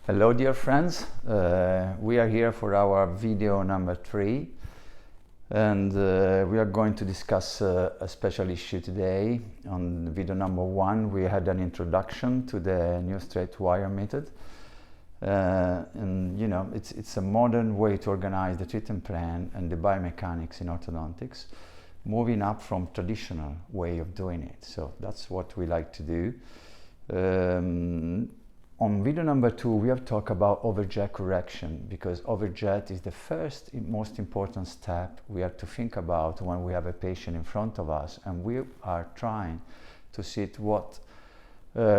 Hello dear friends, we are here for our video number 3 and we are going to discuss a special issue today. On video number 1 we had an introduction to the new straight wire method and you know it's a modern way to organize the treatment plan and the biomechanics in orthodontics, moving up from traditional way of doing it. So that's what we like to do. On video number 2, we have talked about overjet correction, because overjet is the first most important step we have to think about when we have a patient in front of us and we are trying to see what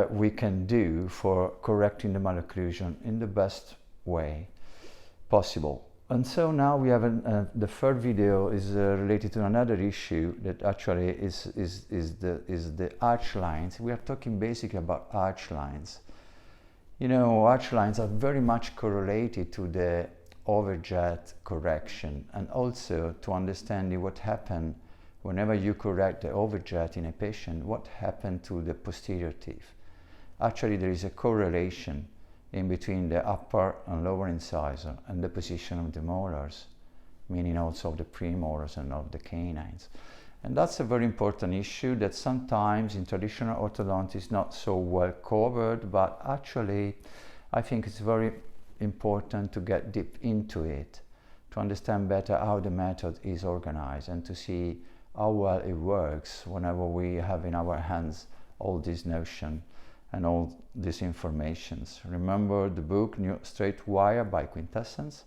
we can do for correcting the malocclusion in the best way possible. And so now we have the third video is related to another issue that actually is the arch lines. We are talking basically about arch lines. You know, arch lines are very much correlated to the overjet correction and also to understanding what happened whenever you correct the overjet in a patient, what happened to the posterior teeth. Actually, there is a correlation in between the upper and lower incisor and the position of the molars, meaning also of the premolars and of the canines. And that's a very important issue that sometimes in traditional orthodontics is not so well covered, but actually I think it's very important to get deep into it, to understand better how the method is organized and to see how well it works whenever we have in our hands all this notion and all these informations. Remember the book New Straight Wire by Quintessence.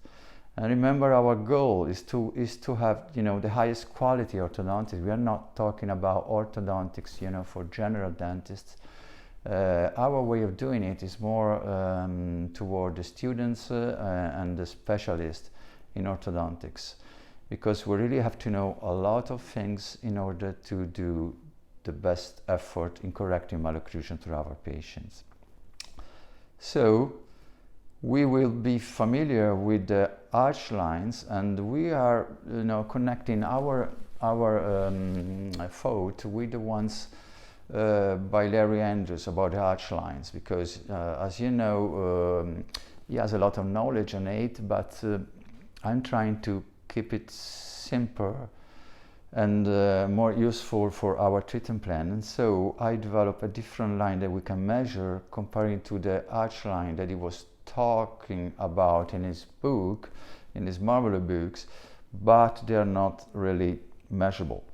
And remember, our goal is to have, you know, the highest quality orthodontics. We are not talking about orthodontics, you know, for general dentists. Our way of doing it is more toward the students and the specialists in orthodontics, because we really have to know a lot of things in order to do the best effort in correcting malocclusion to our patients. So we will be familiar with the arch lines, and we are, you know, connecting our thought with the ones by Larry Andrews about the arch lines, because as you know, he has a lot of knowledge on it, but I'm trying to keep it simpler and more useful for our treatment plan. And so I developed a different line that we can measure comparing to the arch line that he was talking about in his book, in his marvelous books, but they are not really measurable.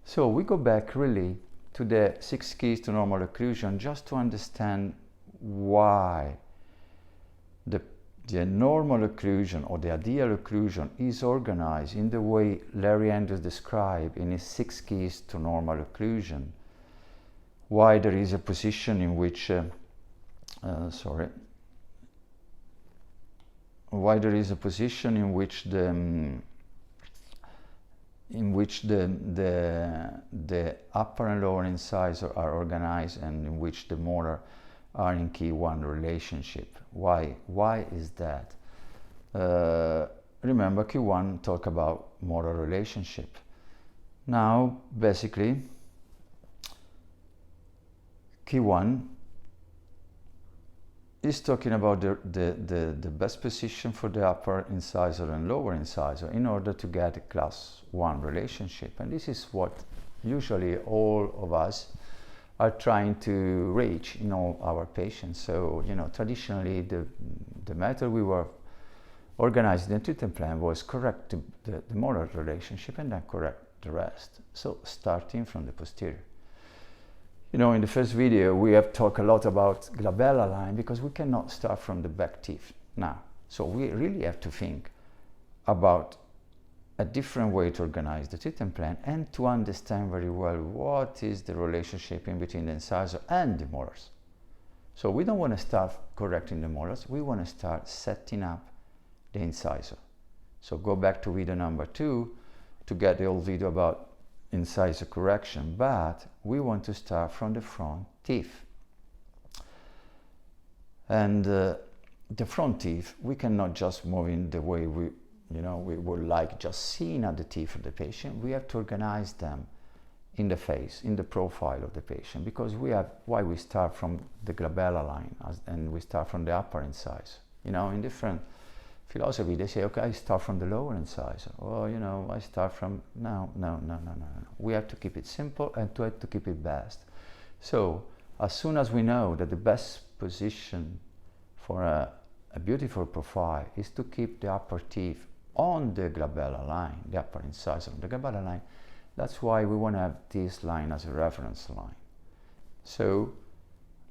So we go back really to the 6 keys to normal occlusion just to understand why the normal occlusion or the ideal occlusion is organized in the way Larry Andrews described in his 6 keys to normal occlusion. Why there is a position in which why there is a position in which the upper and lower incisor are organized and in which the molar are in key 1 relationship. Why is that? Remember, key 1 talk about molar relationship. Now basically key 1 is talking about the best position for the upper incisor and lower incisor in order to get a class 1 relationship. And this is what usually all of us are trying to reach in all our patients. So, you know, traditionally the method we were organizing the treatment plan was correct the molar relationship and then correct the rest. So starting from the posterior. You know, in the first video, we have talked a lot about glabella line because we cannot start from the back teeth now. So we really have to think about a different way to organize the treatment plan and to understand very well what is the relationship in between the incisor and the molars. So we don't want to start correcting the molars, we want to start setting up the incisor. So go back to video number 2 to get the old video about incisor correction, but we want to start from the front teeth. And the front teeth, we cannot just move in the way we would like, just seeing at the teeth of the patient. We have to organize them in the face, in the profile of the patient, because we start from the glabella line and we start from the upper incisor. You know, in different philosophy, they say, okay, I start from the lower incisor. Or, you know, I start from, no. We have to keep it simple and to have to keep it best. So, as soon as we know that the best position for a beautiful profile is to keep the upper teeth on the glabella line, the upper incisor on the glabella line, that's why we want to have this line as a reference line. So,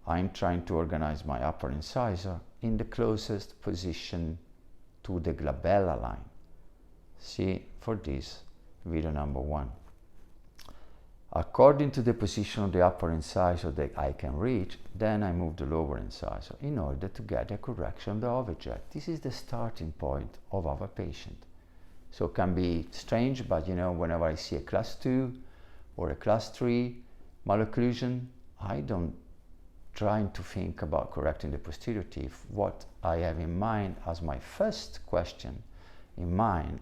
I'm trying to organize my upper incisor in the closest position to the glabella line. See for this video number 1. According to the position of the upper incisor that I can reach, then I move the lower incisor in order to get a correction of the overjet. This is the starting point of our patient. So it can be strange, but you know, whenever I see a class 2 or a class 3 malocclusion, I don't trying to think about correcting the posterior teeth. What I have in mind as my first question in mind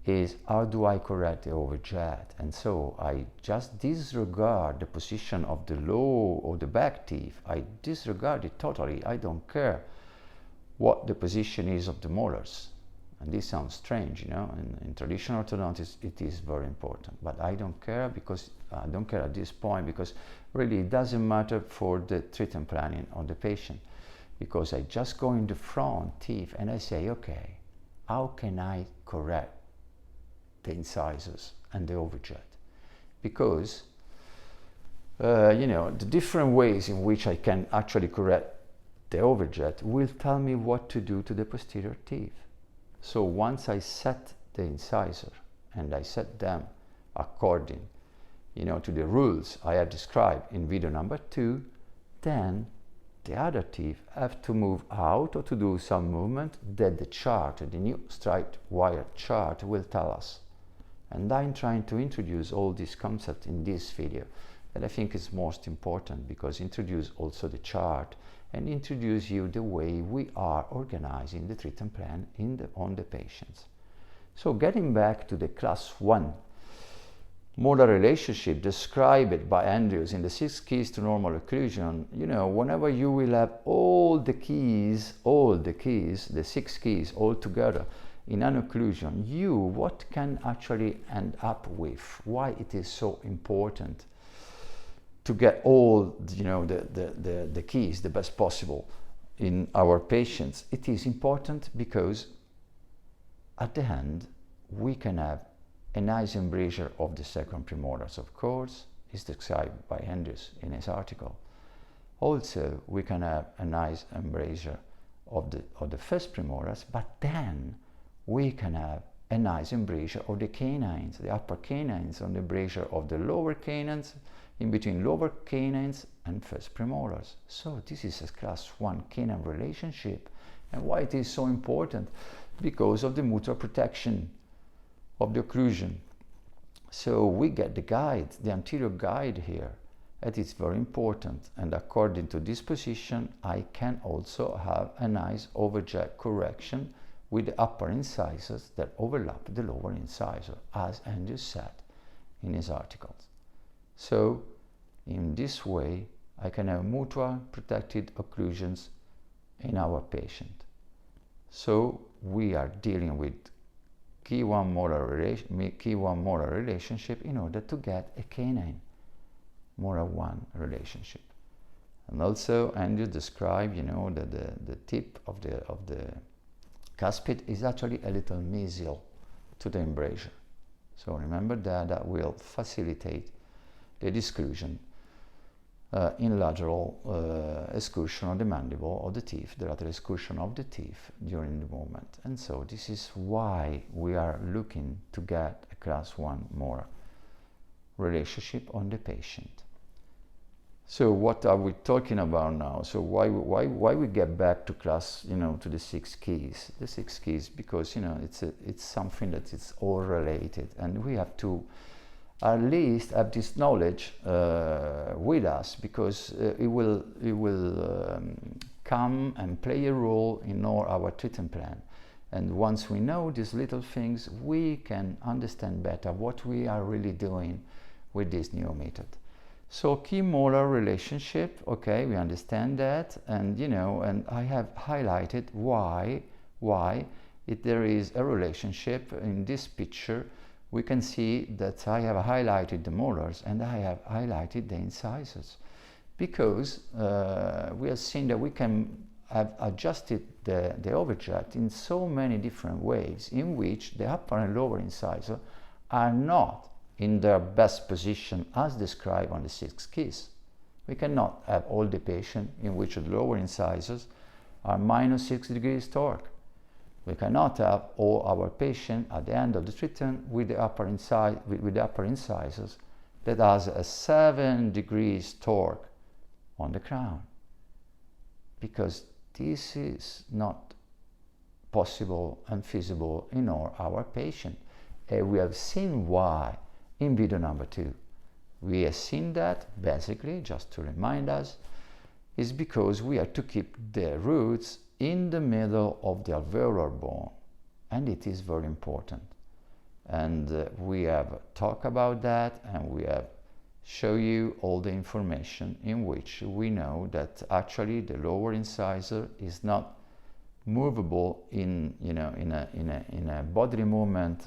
is, how do I correct the overjet? And so I just disregard the position of the low or the back teeth. I disregard it totally. I don't care what the position is of the molars. And this sounds strange, you know, in traditional orthodontics it is very important, but I don't care, because I don't care at this point, because really it doesn't matter for the treatment planning on the patient, because I just go in the front teeth and I say, okay, how can I correct the incisors and the overjet? Because you know, the different ways in which I can actually correct the overjet will tell me what to do to the posterior teeth. So once I set the incisor and I set them according, you know, to the rules I have described in video number 2, then the other teeth have to move out or to do some movement that the chart, the new straight wire chart, will tell us. And I'm trying to introduce all these concepts in this video that I think is most important, because introduce also the chart and introduce you the way we are organizing the treatment plan on the patients. So getting back to the class 1 molar relationship described by Andrews in the 6 keys to normal occlusion, you know, whenever you will have all the keys, the 6 keys all together in an occlusion, what can actually end up with? Why it is so important to get all, you know, the keys the best possible in our patients? It is important because at the end we can have a nice embrasure of the second premolars, of course, is described by Andrews in his article. Also, we can have a nice embrasure of the first premolars, but then we can have a nice embrasure of the canines, the upper canines, on the embrasure of the lower canines, in between lower canines and first premolars. So this is a class 1 canine relationship. And why it is so important? Because of the mutual protection of the occlusion. So we get the guide, the anterior guide here, and it's very important. And according to this position, I can also have a nice overjet correction with the upper incisors that overlap the lower incisor, as Andrew said in his articles. So in this way, I can have mutual protected occlusions in our patient. So we are dealing with key 1 molar relationship in order to get a canine molar 1 relationship. And also Andrew described, you know, that the tip of the cuspid is actually a little mesial to the embrasure. So remember that will facilitate the disclusion in lateral excursion of the mandible of the teeth, the lateral excursion of the teeth during the movement. And so this is why we are looking to get a class 1 molar relationship on the patient. So what are we talking about now? So why we get back to class, you know, to the 6 keys? The 6 keys, because, you know, it's something that is all related, and we have to at least have this knowledge with us, because it will come and play a role in all our treatment plan. And once we know these little things, we can understand better what we are really doing with this new method. So key molar relationship, okay, we understand that, and and I have highlighted why if there is a relationship in this picture. We can see that I have highlighted the molars and I have highlighted the incisors, because we have seen that we can have adjusted the overjet in so many different ways, in which the upper and lower incisor are not in their best position as described on the 6 keys. We cannot have all the patient in which the lower incisors are minus 6 degrees torque. We cannot have all our patient at the end of the treatment with the upper incisors that has a 7 degrees torque on the crown, because this is not possible and feasible in all our patient. And we have seen why in video number 2. We have seen that basically, just to remind us, is because we have to keep the roots in the middle of the alveolar bone, and it is very important. And we have talked about that, and we have show you all the information in which we know that actually the lower incisor is not movable in a bodily movement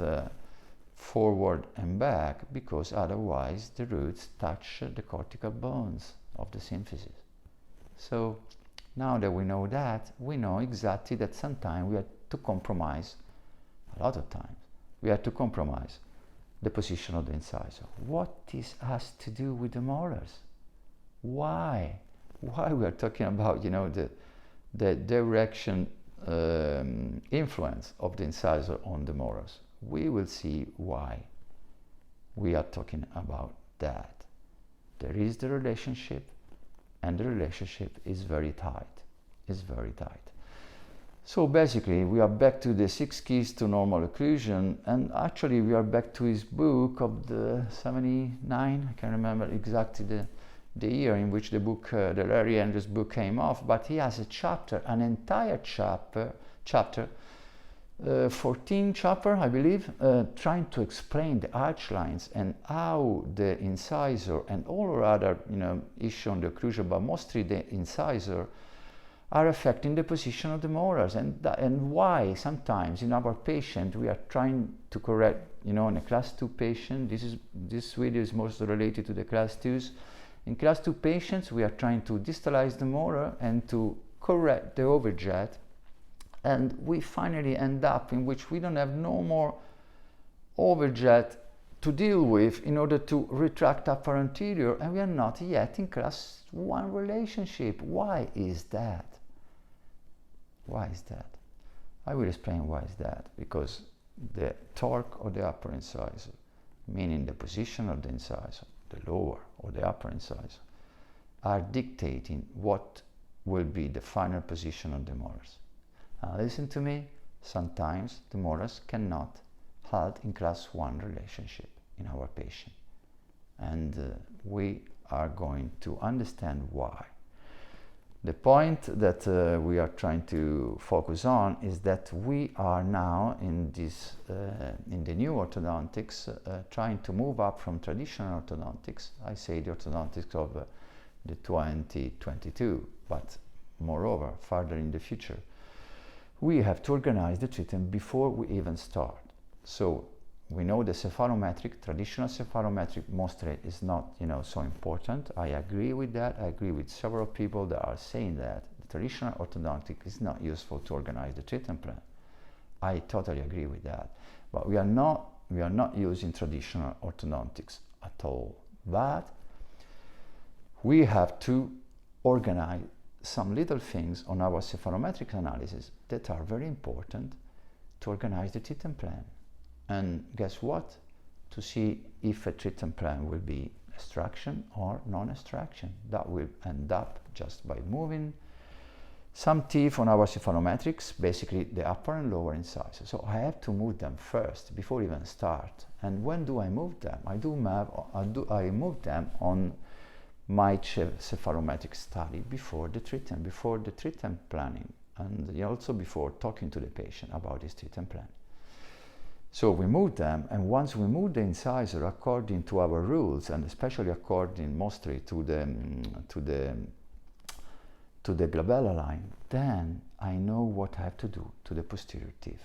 forward and back, because otherwise the roots touch the cortical bones of the symphysis. So now that we know that, we know exactly that sometimes we have to compromise, a lot of times, we have to compromise the position of the incisor. What this has to do with the molars? Why? Why we are talking about, the direction influence of the incisor on the molars? We will see why we are talking about that. There is the relationship, and the relationship is very tight. It's very tight. So basically, we are back to the 6 keys to normal occlusion, and actually we are back to his book of the 79. I can't remember exactly the year in which the book, the Larry Andrews book came off, but he has a chapter, an entire chapter, 14 chapter, I believe, trying to explain the arch lines and how the incisor and all other issue on the occlusion, but mostly the incisor, are affecting the position of the molars, and why sometimes in our patient we are trying to correct, in a class 2 patient. This video is mostly related to the class 2s. In class 2 patients, we are trying to distalize the molar and to correct the overjet, and we finally end up in which we don't have no more overjet to deal with in order to retract upper anterior, and we are not yet in class 1 relationship. Why is that? Why is that? I will explain why is that. Because the torque of the upper incisor, meaning the position of the incisor, the lower or the upper incisor, are dictating what will be the final position of the molars. Now listen to me, sometimes the molars cannot hold in class 1 relationship in our patient, and we are going to understand why. The point that we are trying to focus on is that we are now in this in the new orthodontics trying to move up from traditional orthodontics. I say the orthodontics of the 2022, but moreover further in the future, we have to organize the treatment before we even start. So we know the cephalometric, traditional cephalometric mostly is not, so important. I agree with that. I agree with several people that are saying that the traditional orthodontic is not useful to organize the treatment plan. I totally agree with that. But we are not using traditional orthodontics at all. But we have to organize some little things on our cephalometric analysis that are very important to organize the treatment plan. And guess what? To see if a treatment plan will be extraction or non-extraction. That will end up just by moving some teeth on our cephalometrics, basically the upper and lower incisors. So I have to move them first before even start. And when do I move them? I move them on my cephalometric study before the treatment planning, and also before talking to the patient about his treatment plan. So we move them, and once we move the incisor according to our rules, and especially according mostly to the glabella line, then I know what I have to do to the posterior teeth.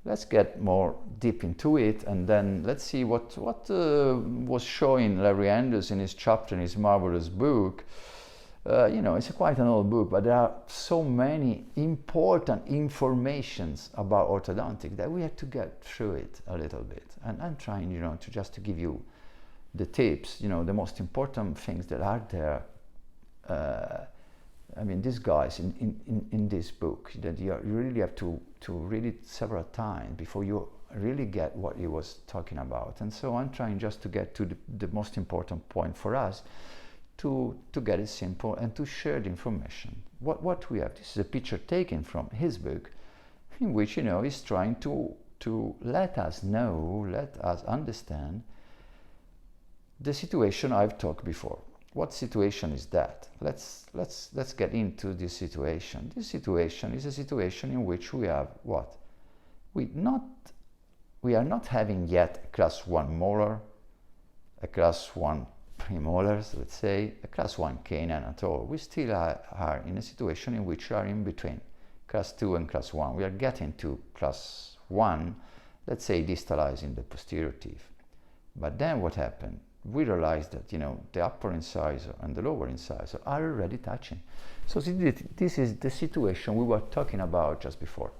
Let's get more deep into it, and then let's see what was showing Larry Anders in his chapter in his marvelous book. You know, it's quite an old book, but there are so many important informations about orthodontic that we have to get through it a little bit. And I'm trying, you know, to give you the tips, you know, the most important things that are there. I mean, these guys in this book, that you really have to read it several times before you really get what he was talking about. And so I'm trying just to get to the most important point for us, to get it simple and to share the information. What we have, this is a picture taken from his book, in which, you know, he's trying to let us know, let us understand the situation I've talked before. What situation is that? Let's get into this situation. This situation is a situation in which we have what? We are not having yet a class 1 molar, a class 1 premolars, let's say, a class 1 canine at all. We still are in a situation in which we are in between class 2 and class 1. We are getting to class 1, let's say, distalizing the posterior teeth. But then what happened? We realized that, you know, the upper incisor and the lower incisor are already touching. So this is the situation we were talking about just before.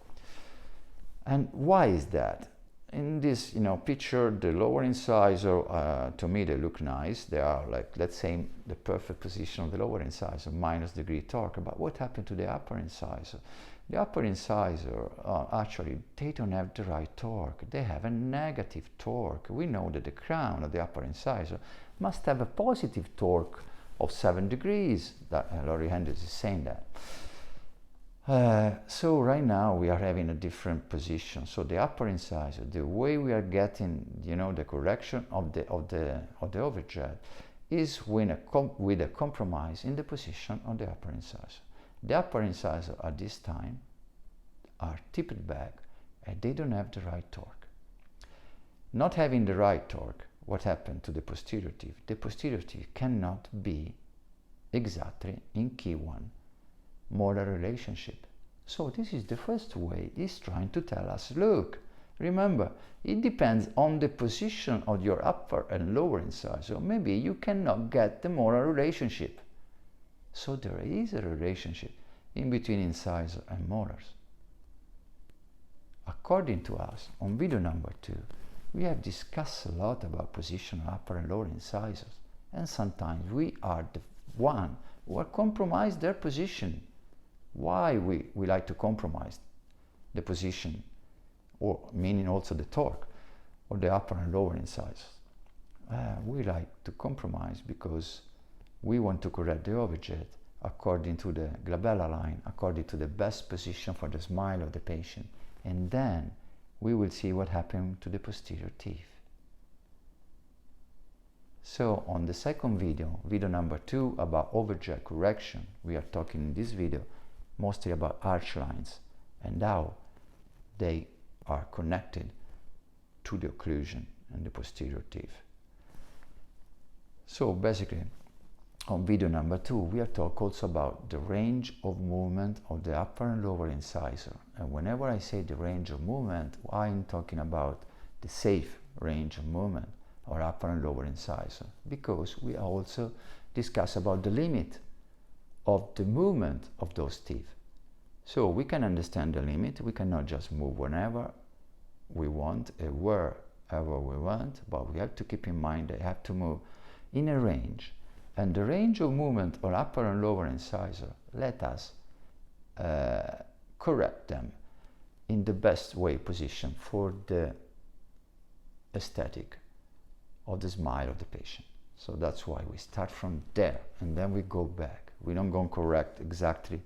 And why is that? In this, you know, picture, the lower incisor, to me, they look nice. They are like, let's say, the perfect position of the lower incisor, minus degree torque. But what happened to the upper incisor? The upper incisor, actually, they don't have the right torque. They have a negative torque. We know that the crown of the upper incisor must have a positive torque of 7 degrees. That Larry Anders is saying that. So right now we are having a different position. So the upper incisor, the way we are getting, you know, the correction of the overjet is with a compromise in the position of the upper incisor. The upper incisor at this time are tipped back and they don't have the right torque. Not having the right torque, what happened to the posterior teeth? The posterior teeth cannot be exactly in key 1 molar relationship. So this is the first way he's trying to tell us, look, remember, it depends on the position of your upper and lower incisor. Maybe you cannot get the molar relationship. So there is a relationship in between incisor and molars. According to us, on video number 2, we have discussed a lot about position of upper and lower incisors, and sometimes we are the one who are compromised their position. Why we like to compromise the position, or meaning also the torque of the upper and lower incisors? We like to compromise because we want to correct the overjet according to the glabella line, according to the best position for the smile of the patient. And then we will see what happened to the posterior teeth. So on the second video, video number 2 about overjet correction, we are talking in this video mostly about arch lines and how they are connected to the occlusion and the posterior teeth. So basically, on video number 2, we are talking also about the range of movement of the upper and lower incisor. And whenever I say the range of movement, I'm talking about the safe range of movement of upper and lower incisor, because we also discuss about the limit of the movement of those teeth. So we can understand the limit. We cannot just move whenever we want, wherever we want, but we have to keep in mind that you have to move in a range. And the range of movement of upper and lower incisor let us correct them in the best way position for the aesthetic of the smile of the patient. So that's why we start from there and then we go back. We don't go and correct exactly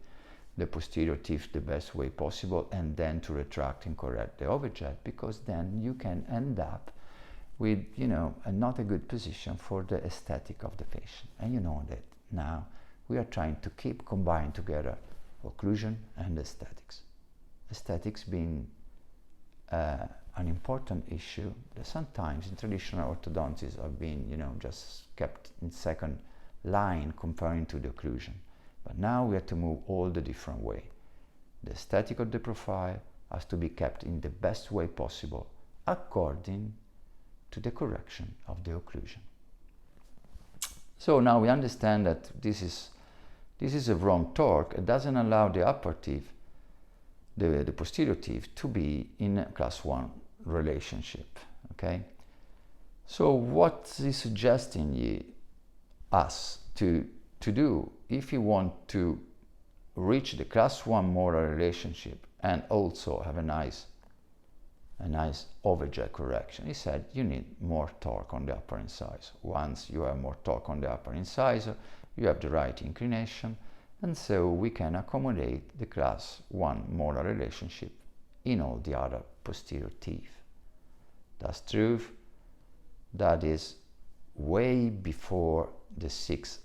the posterior teeth the best way possible and then to retract and correct the overjet, because then you can end up with, you know, not a good position for the aesthetic of the patient. And you know that now we are trying to keep combining together occlusion and aesthetics. Aesthetics being an important issue that sometimes in traditional orthodontics have been, just kept in second line comparing to the occlusion. But now we have to move all the different way. The aesthetic of the profile has to be kept in the best way possible according to the correction of the occlusion. So now we understand that this is a wrong torque. It doesn't allow the upper teeth, the posterior teeth, to be in a class 1 relationship. Okay. So what is suggesting us to do if you want to reach the class 1 molar relationship and also have a nice overjet correction? He said you need more torque on the upper incisor. Once you have more torque on the upper incisor, you have the right inclination, and so we can accommodate the class 1 molar relationship in all the other posterior teeth. That's true. That is way before the 6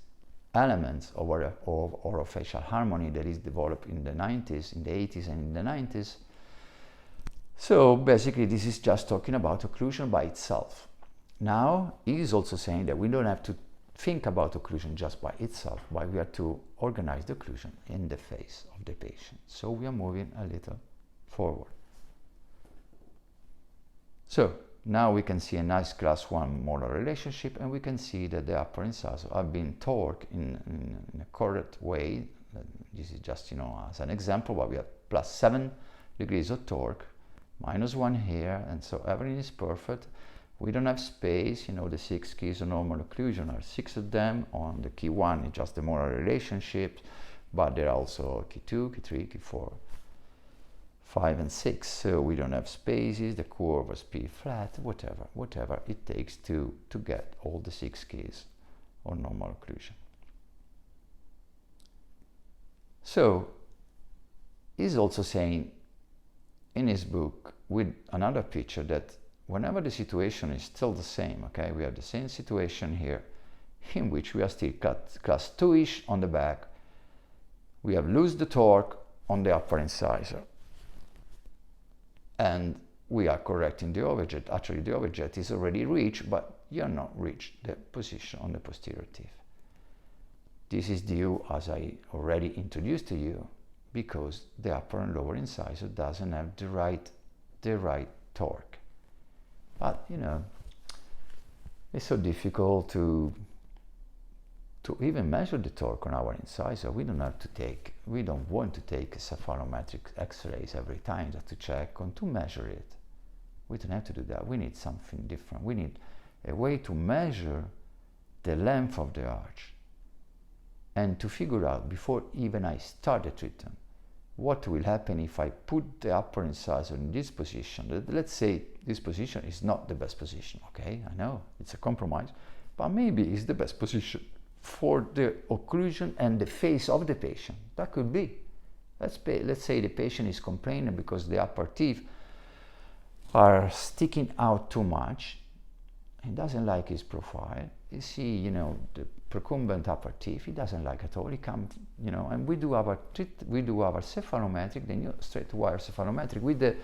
elements of orofacial harmony that is developed in the 90s, in the 80s and in the 90s. So basically this is just talking about occlusion by itself. Now he is also saying that we don't have to think about occlusion just by itself, but we have to organize the occlusion in the face of the patient. So we are moving a little forward. So now we can see a nice class 1 molar relationship, and we can see that the upper incisor have been torqued in a correct way. This is just, as an example, but we have plus 7 degrees of torque, minus 1 here, and so everything is perfect. We don't have space, the 6 keys of normal occlusion are 6 of them. On the key 1 is just the molar relationship, but there are also key 2, key 3, key 4, 5 and 6, so we don't have spaces, the curve is P flat, whatever it takes to get all the 6 keys of normal occlusion. So he's also saying in his book with another picture that whenever the situation is still the same, okay, we have the same situation here in which we are still class 2-ish on the back, we have lost the torque on the upper incisor, and we are correcting the overjet. Actually, the overjet is already reached, but you are not reached the position on the posterior teeth. This is due, as I already introduced to you, because the upper and lower incisor doesn't have the right torque. But it's so difficult to even measure the torque on our incisor. We don't want to take cephalometric x-rays every time just to check and to measure it. We don't have to do that. We need something different. We need a way to measure the length of the arch and to figure out, before even I start the treatment, what will happen if I put the upper incisor in this position. Let's say this position is not the best position, okay? I know it's a compromise, but maybe it's the best position for the occlusion and the face of the patient. That could be. Let's say the patient is complaining because the upper teeth are sticking out too much. He doesn't like his profile. You see, the procumbent upper teeth, he doesn't like at all. He comes, and we do our cephalometric, the new straight wire cephalometric with the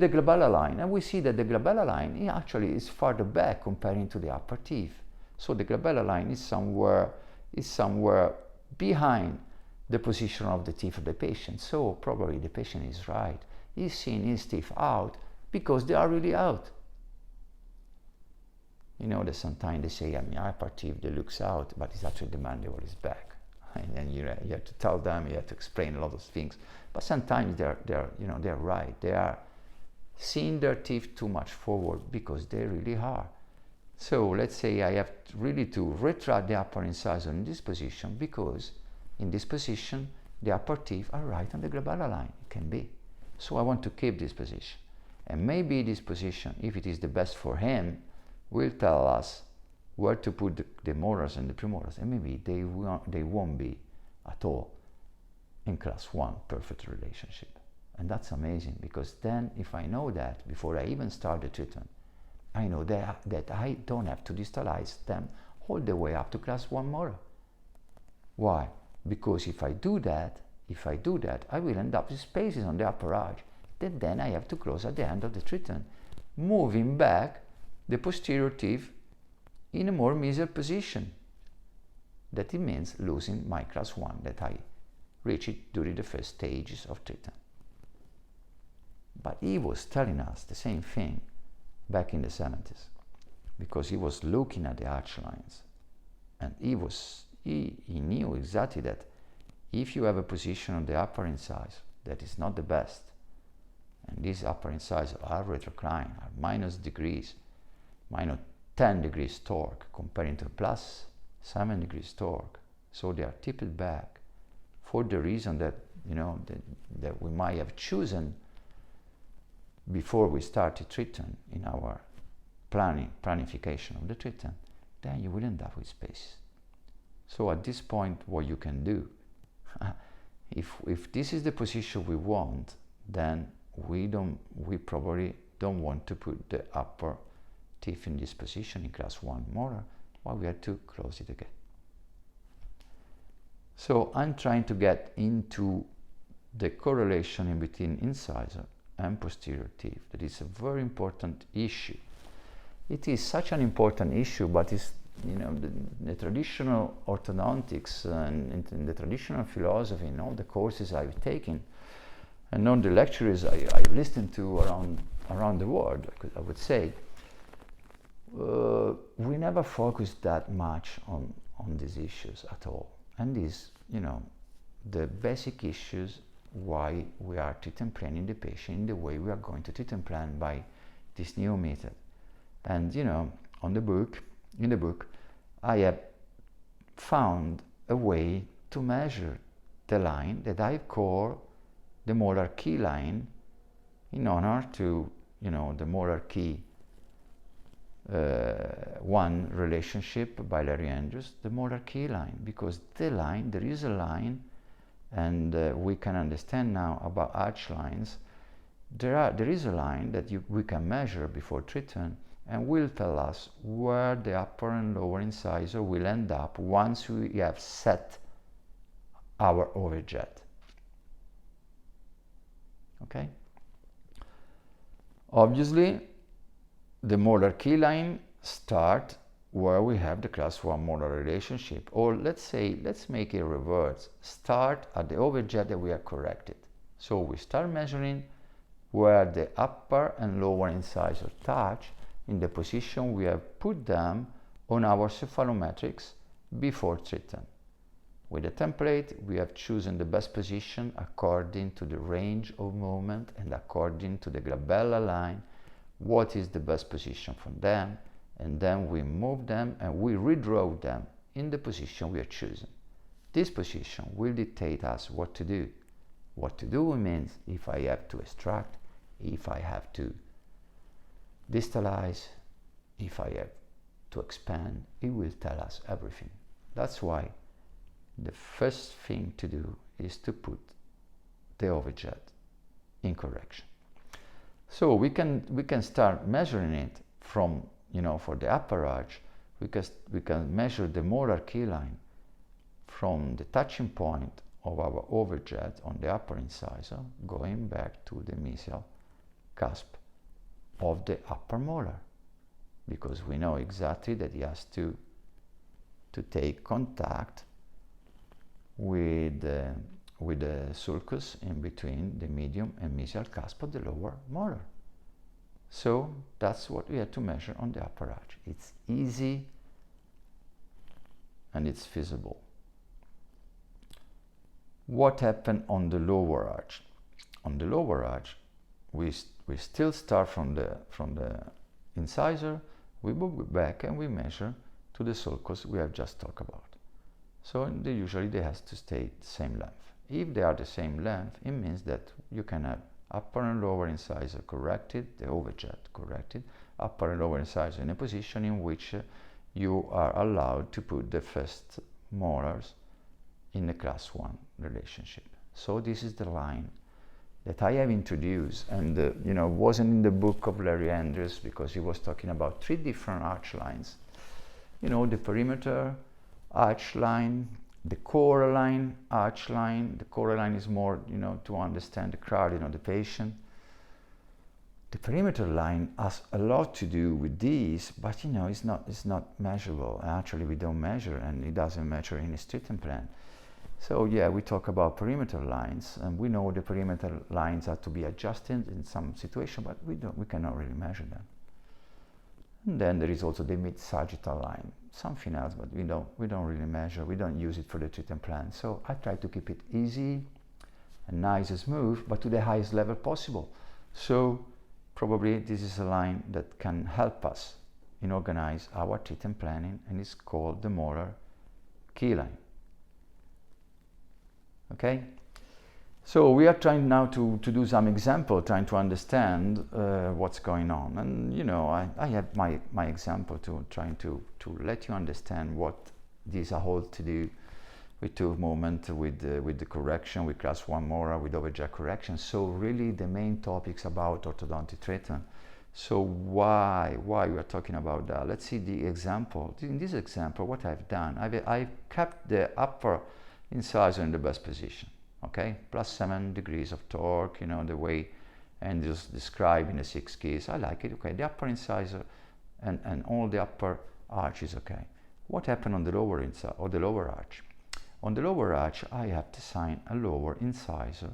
glabella line, and we see that the glabella line actually is farther back comparing to the upper teeth. So the glabella line is somewhere behind the position of the teeth of the patient. So probably the patient is right. He's seeing his teeth out because they are really out. That sometimes they say, upper teeth, they looks out, but it's actually the mandible is back. And you have to tell them, you have to explain a lot of things. But sometimes they're right. They are seeing their teeth too much forward because they really are. So let's say I have really to retract the upper incisor in this position because in this position the upper teeth are right on the glabella line. It can be. So I want to keep this position. And maybe this position, if it is the best for him, will tell us where to put the molars and the premolars, and maybe they won't be at all in class 1 perfect relationship. And that's amazing, because then if I know that before I even start the treatment, I know that I don't have to distalize them all the way up to class 1 molar. Why? Because if I do that, I will end up with spaces on the upper arch, that then I have to close at the end of the treatment, moving back the posterior teeth in a more mesial position. That it means losing my class 1 that I reached during the first stages of treatment. But he was telling us the same thing back in the 70s, because he was looking at the arch lines, and he knew exactly that if you have a position on the upper incisor that is not the best, and these upper incisors are retroclined, are minus 10 degrees torque comparing to plus 7 degrees torque, so they are tipped back for the reason that that we might have chosen before we started treatment in our planification of the treatment, then you will end up with space. So at this point, what you can do, if this is the position we want, then we probably don't want to put the upper teeth in this position in class 1 molar, but we have to close it again. So I'm trying to get into the correlation in between incisor and posterior teeth. That is a very important issue. It is such an important issue, but it's, the traditional orthodontics and the traditional philosophy in all the courses I've taken and all the lectures I listened to around the world, I would say, we never focused that much on these issues at all. And these, the basic issues why we are treatment planning the patient in the way we are going to treatment plan by this new method. And in the book, I have found a way to measure the line that I call the molar key line, in honor to the molar key 1 relationship by Larry Andrews, the molar key line, because there is a line, and we can understand now about arch lines. There is a line that we can measure before treatment and will tell us where the upper and lower incisor will end up once we have set our overjet. Okay? Obviously, the molar key line start where we have the class 1 molar relationship, or let's make it reverse. Start at the overjet that we have corrected. So we start measuring where the upper and lower incisor touch in the position we have put them on our cephalometrics before treatment. With the template, we have chosen the best position according to the range of movement and according to the glabella line, what is the best position for them, and then we move them and we redraw them in the position we are choosing. This position will dictate us what to do. What to do means if I have to extract, if I have to distalize, if I have to expand, it will tell us everything. That's why the first thing to do is to put the overjet in correction. So we can start measuring it from, for the upper arch, we can measure the molar key line from the touching point of our overjet on the upper incisor, going back to the mesial cusp of the upper molar, because we know exactly that he has to take contact with the sulcus in between the medium and mesial cusp of the lower molar. So that's what we have to measure on the upper arch. It's easy and it's feasible. What happened on the lower arch? On the lower arch, we still start from the incisor, we move back and we measure to the sulcus we have just talked about. So usually they have to stay the same length. If they are the same length, it means that you can have upper and lower incisor corrected, the overjet corrected, upper and lower incisor in a position in which you are allowed to put the first molars in the class 1 relationship. So this is the line that I have introduced, and wasn't in the book of Larry Andrews, because he was talking about 3 different arch lines. The perimeter arch line, the coralline arch line. The coralline is more, to understand the crowding of the patient. The perimeter line has a lot to do with this, but you know, it's not measurable. Actually, we don't measure, and it doesn't measure in a treatment plan. So yeah, we talk about perimeter lines, and we know the perimeter lines are to be adjusted in some situation, but we cannot really measure them. And then there is also the mid-sagittal line, something else, but we don't really measure. We don't use it for the treatment plan. So I try to keep it easy and nice and smooth, but to the highest level possible. So probably this is a line that can help us in organize our treatment planning, and it's called the molar key line. Okay, so we are trying now to do some example, trying to understand what's going on. And you know, I have my example trying to let you understand what these are all to do with tooth movement, with the correction, with class 1 molar, with overjet correction. So really the main topics about orthodontic treatment. So why we are talking about that? Let's see the example. In this example, what I've done, I've kept the upper incisor in the best position, okay? Plus 7 degrees of torque, you know, the way Andrews described in the 6 keys. I like it, okay? The upper incisor and all the upper arch is okay. What happened on the lower incisor or the lower arch? On the lower arch, I have designed a lower incisor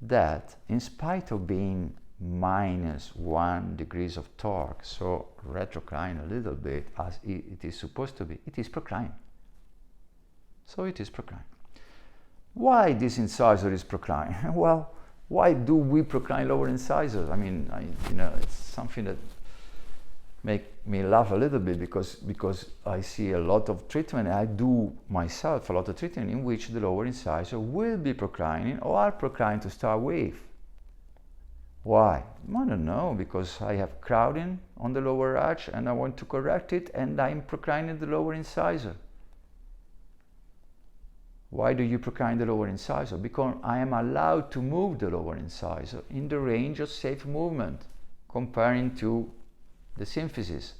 that, in spite of being minus 1 degrees of torque, so retrocline a little bit as it is supposed to be, it is proclined. So it is proclined. Why this incisor is proclined? Well, why do we procline lower incisors? I mean, you know, it's something that make me laugh a little bit because I see a lot of treatment. I do myself a lot of treatment in which the lower incisor will be proclining or are proclined to start with. Why? I don't know, because I have crowding on the lower arch and I want to correct it, and I'm proclining the lower incisor. Why do you procline the lower incisor? Because I am allowed to move the lower incisor in the range of safe movement, comparing to the symphysis,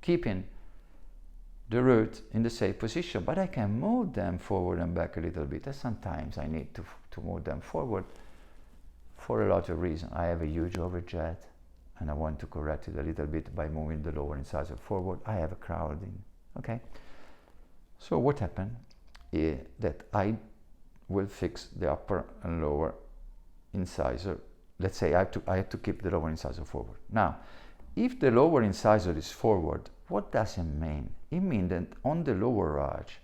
keeping the root in the safe position. But I can move them forward and back a little bit, and sometimes I need to move them forward for a lot of reasons. I have a huge overjet, and I want to correct it a little bit by moving the lower incisor forward. I have a crowding, okay? So what happened is that I will fix the upper and lower incisor. Let's say I have to keep the lower incisor forward. Now, if the lower incisor is forward, what does it mean? It means that on the lower arch,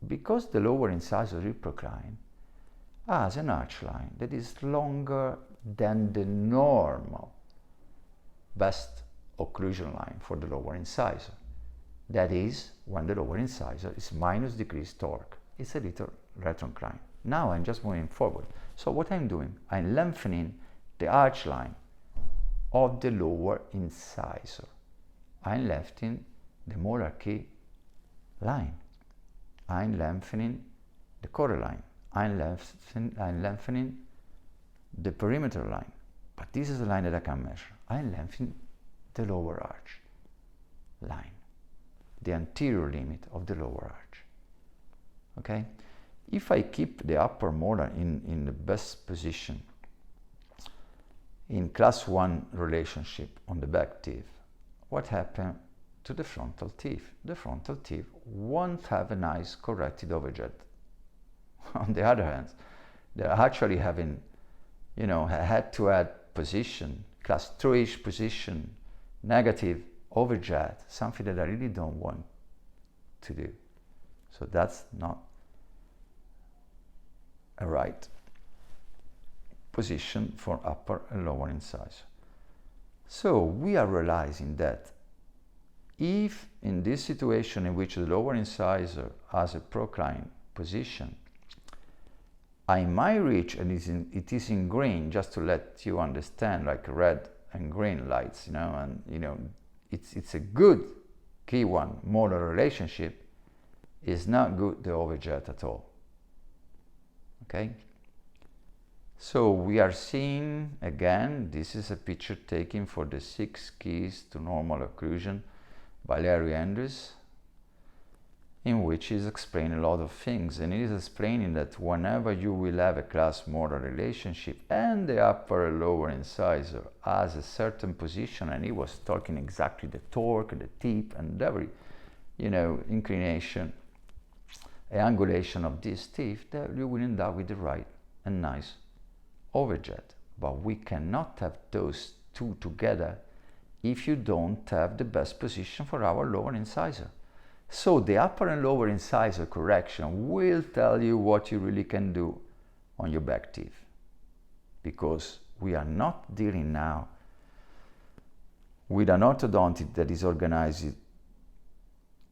because the lower incisor is proclined, has an arch line that is longer than the normal best occlusion line for the lower incisor. That is, when the lower incisor is minus degrees torque, it's a little retrocline. Now I'm just moving forward. So what I'm doing, I'm lengthening the arch line of the lower incisor. I'm lengthening the molar key line. I'm lengthening the choroid line. I'm lengthening the perimeter line. But this is the line that I can measure. I'm lengthening the lower arch line, the anterior limit of the lower arch. Okay? If I keep the upper molar in the best position in class 1 relationship on the back teeth, what happened to the frontal teeth? The frontal teeth won't have a nice corrected overjet. On the other hand, they're actually having, you know, head-to-head position, class 3-ish position, negative overjet, something that I really don't want to do. So that's not a right position for upper and lower incisor. So we are realizing that if in this situation in which the lower incisor has a proclined position, I might reach, and it is in green, just to let you understand, like red and green lights, you know, and you know, it's a good key 1 molar relationship. Is not good the overjet at all. Okay? So we are seeing, again, this is a picture taken for the 6 keys to normal occlusion by Larry Andrews. in which he's explaining a lot of things, and he's explaining that whenever you will have a class-molar relationship and the upper and lower incisor has a certain position, and he was talking exactly the torque, the tip, and every, inclination, angulation of this teeth, that you will end up with the right and nice overjet. But we cannot have those two together if you don't have the best position for our lower incisor. So the upper and lower incisor correction will tell you what you really can do on your back teeth, because we are not dealing now with an orthodontic that is organized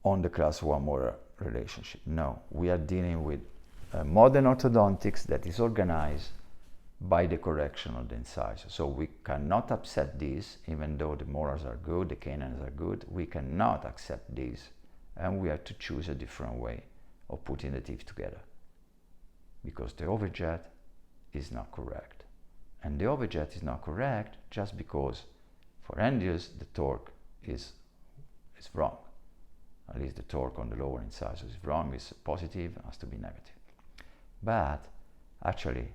on the class 1 molar relationship. No, we are dealing with modern orthodontics that is organized by the correction of the incisor. So we cannot upset this, even though the molars are good, the canines are good, we cannot accept this, and we have to choose a different way of putting the teeth together, because the overjet is not correct. And the overjet is not correct just because for Endius the torque is wrong. At least the torque on the lower incisor is wrong, it's positive, it has to be negative. But actually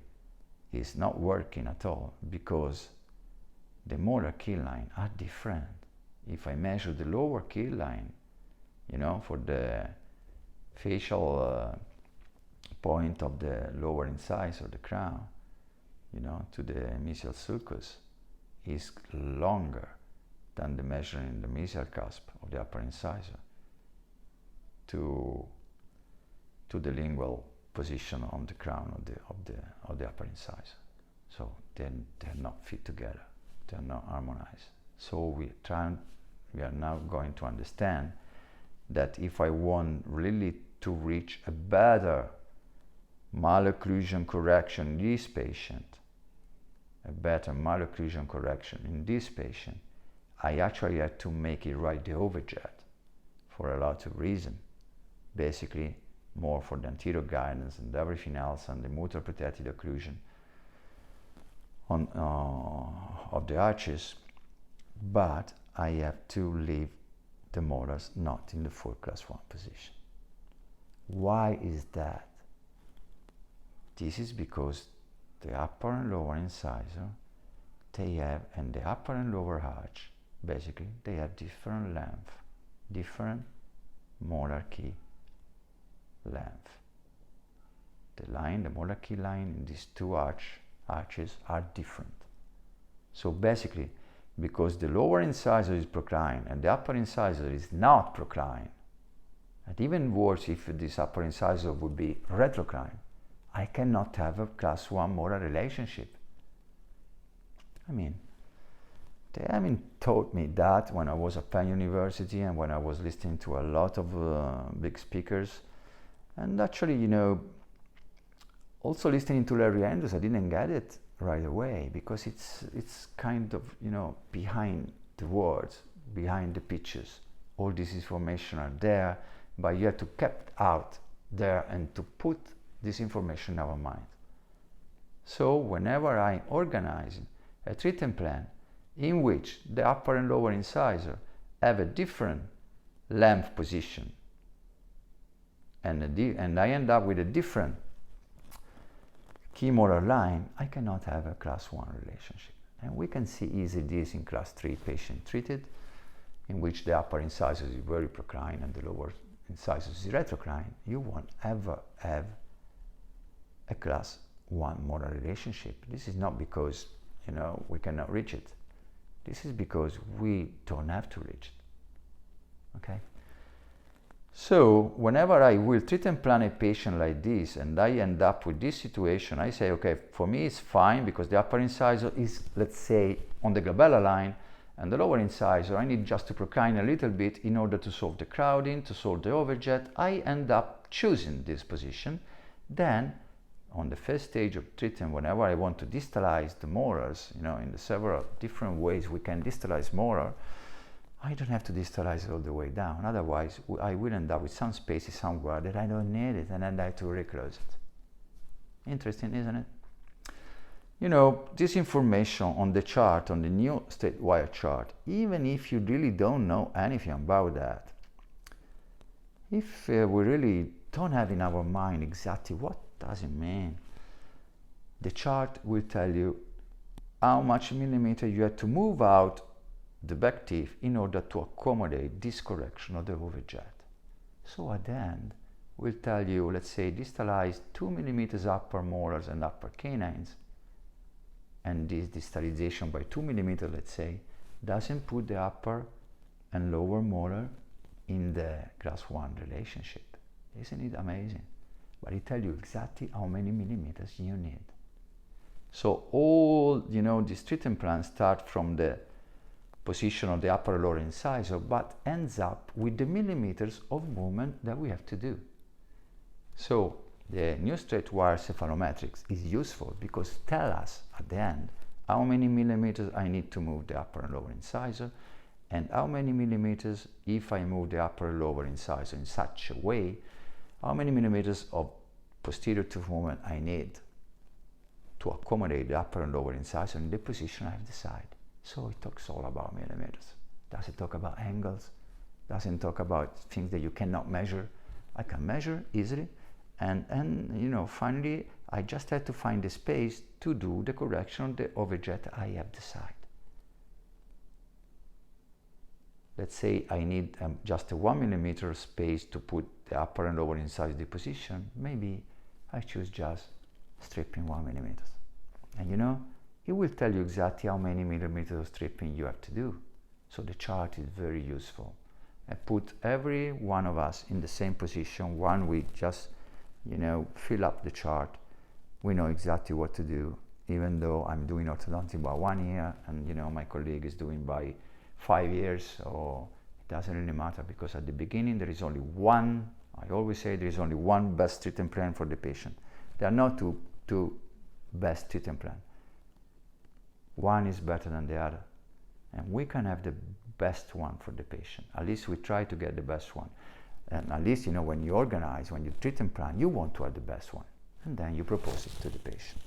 it's not working at all, because the molar keel line are different. If I measure the lower keel line, for the facial point of the lower incisor, the crown, to the mesial sulcus, is longer than the measuring the mesial cusp of the upper incisor to the lingual position on the crown of the upper incisor. So they're not fit together, they're not harmonized. So we are now going to understand that if I want really to reach a better malocclusion correction in this patient, I actually had to make it right the overjet for a lot of reasons. Basically, more for the anterior guidance and everything else, and the mutual protected occlusion of the arches, but I have to leave the molars not in the full class 1 position. Why is that? This is because the upper and lower incisor, they have, and the upper and lower arch, basically, they have different length, different molar key length. The line, the molar key line in these two arches are different. So basically, because the lower incisor is proclined and the upper incisor is not proclined, and even worse if this upper incisor would be retroclined, I cannot have a class 1 molar relationship. They haven't taught me that when I was at Penn University and when I was listening to a lot of big speakers. And actually, also listening to Larry Andrews, I didn't get it right away, because it's kind of, behind the words, behind the pictures. All this information are there, but you have to keep out there and to put this information in our mind. So whenever I organize a treatment plan in which the upper and lower incisor have a different length position, and I end up with a different key molar line, I cannot have a class 1 relationship. And we can see easily this in class 3 patient treated, in which the upper incisor is very proclined and the lower incisor is retroclined. You won't ever have a class 1 molar relationship. This is not because we cannot reach it. This is because we don't have to reach it. Okay? So whenever I will treat and plan a patient like this and I end up with this situation, I say, okay, for me it's fine because the upper incisor is, let's say, on the glabella line, and the lower incisor I need just to procline a little bit in order to solve the crowding, to solve the overjet. I end up choosing this position. Then on the first stage of treatment, whenever I want to distalize the molars, in the several different ways we can distalize molar, I don't have to distalize it all the way down. Otherwise, I will end up with some spaces somewhere that I don't need it, and then I have to reclose it. Interesting, isn't it? This information on the chart, on the new state wire chart, even if you really don't know anything about that, if we really don't have in our mind exactly what does it mean, the chart will tell you how much millimeter you have to move out the back teeth in order to accommodate this correction of the overjet. So at the end, we'll tell you, let's say, distalized 2 millimeters upper molars and upper canines, and this distalization by 2 millimeters, let's say, doesn't put the upper and lower molar in the class 1 relationship. Isn't it amazing? But it tells you exactly how many millimeters you need. So all, these treatment plans start from the position of the upper and lower incisor, but ends up with the millimeters of movement that we have to do. So the new straight wire cephalometrics is useful because tell us at the end how many millimeters I need to move the upper and lower incisor, and how many millimeters, if I move the upper and lower incisor in such a way, how many millimeters of posterior tooth movement I need to accommodate the upper and lower incisor in the position I have decided. So it talks all about millimeters. Doesn't talk about angles, doesn't talk about things that you cannot measure. I can measure easily, and finally I just had to find the space to do the correction of the overjet I have decided. Let's say I need just a 1 millimeter space to put the upper and lower incisor deposition. Maybe I choose just stripping 1 millimeter. And it will tell you exactly how many millimeters of stripping you have to do. So the chart is very useful. I put every one of us in the same position. 1 week, just fill up the chart. We know exactly what to do, even though I'm doing orthodontic by 1 year and my colleague is doing by 5 years, so it doesn't really matter, because at the beginning there is only one, I always say there is only one best treatment plan for the patient. There are not two best treatment plan. One is better than the other, and we can have the best one for the patient. At least we try to get the best one, and at least when you organize, when you treatment plan, you want to have the best one, and then you propose it to the patient.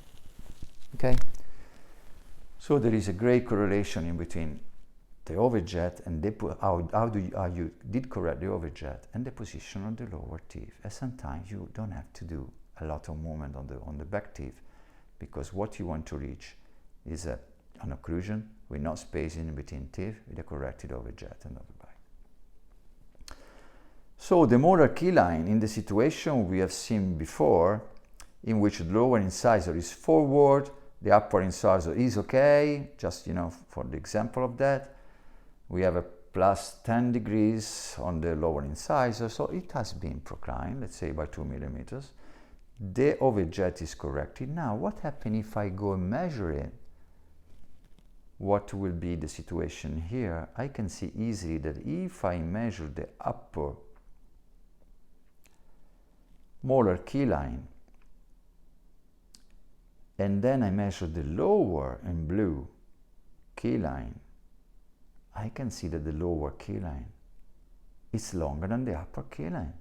Okay, so there is a great correlation in between the overjet and how you did correct the overjet and the position of the lower teeth. And sometimes you don't have to do a lot of movement on the back teeth, because what you want to reach is an occlusion with no space in between teeth with a corrected overjet and overbite. So the molar key line in the situation we have seen before, in which the lower incisor is forward, the upper incisor is okay, just for the example of that, we have a plus 10 degrees on the lower incisor, so it has been proclined, let's say by 2 millimeters. The overjet is corrected. Now, what happens if I go and measure it? What will be the situation here? I can see easily that if I measure the upper molar key line, and then I measure the lower in blue key line, I can see that the lower key line is longer than the upper key line.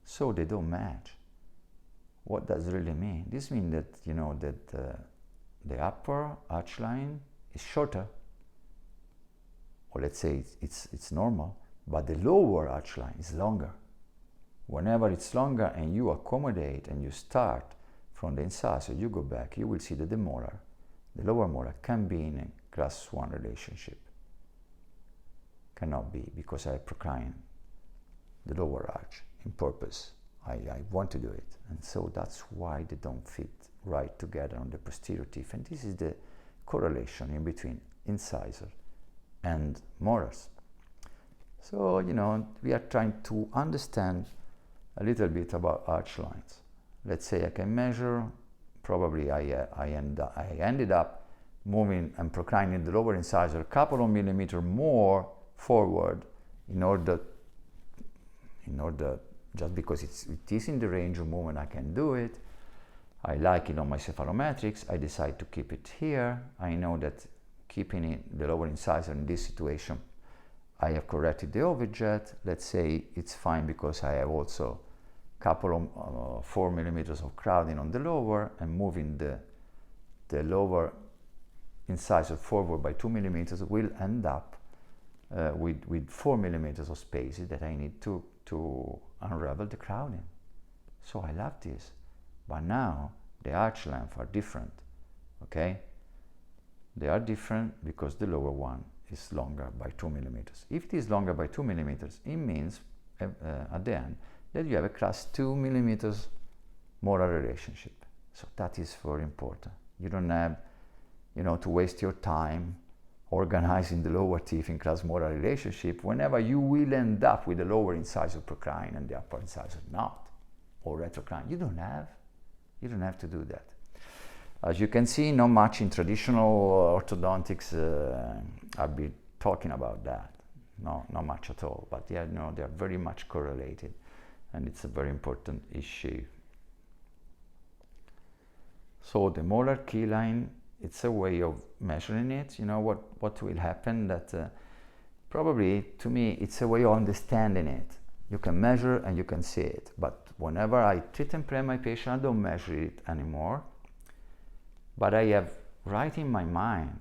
So they don't match. What does really mean? This means that, that the upper arch line is shorter, or let's say it's normal, but the lower arch line is longer. Whenever it's longer and you accommodate and you start from the incisor, you go back, you will see that the lower molar can be in a class 1 relationship. Cannot be, because I procline the lower arch in purpose. I want to do it, and so that's why they don't fit right together on the posterior teeth, and this is the correlation in between incisor and molars. So we are trying to understand a little bit about arch lines. Let's say I can measure, probably I ended up moving and proclining the lower incisor a couple of millimeters more forward in order just because it is in the range of movement, I can do it. I like it on my cephalometrics. I decide to keep it here. I know that keeping it, the lower incisor in this situation, I have corrected the overjet. Let's say it's fine because I have also a couple of 4 millimeters of crowding on the lower, and moving the lower incisor forward by 2 millimeters will end up with 4 millimeters of space that I need to to unravel the crowding. So I love this. But now the arch lengths are different, okay? They are different because the lower one is longer by 2 millimeters. If it is longer by 2 millimeters, it means at the end that you have a class 2 millimeters molar relationship. So that is very important. You don't have, to waste your time organizing the lower teeth in class molar relationship whenever you will end up with the lower incisor procrine and the upper incisor not, or retrocrine. You don't have to do that. As you can see, not much in traditional orthodontics I'll be talking about that. No, not much at all. But yeah, they are very much correlated, and it's a very important issue. So the molar key line, it's a way of measuring it. What will happen that probably to me it's a way of understanding it. You can measure and you can see it, but whenever I treat and prep my patient, I don't measure it anymore. But I have right in my mind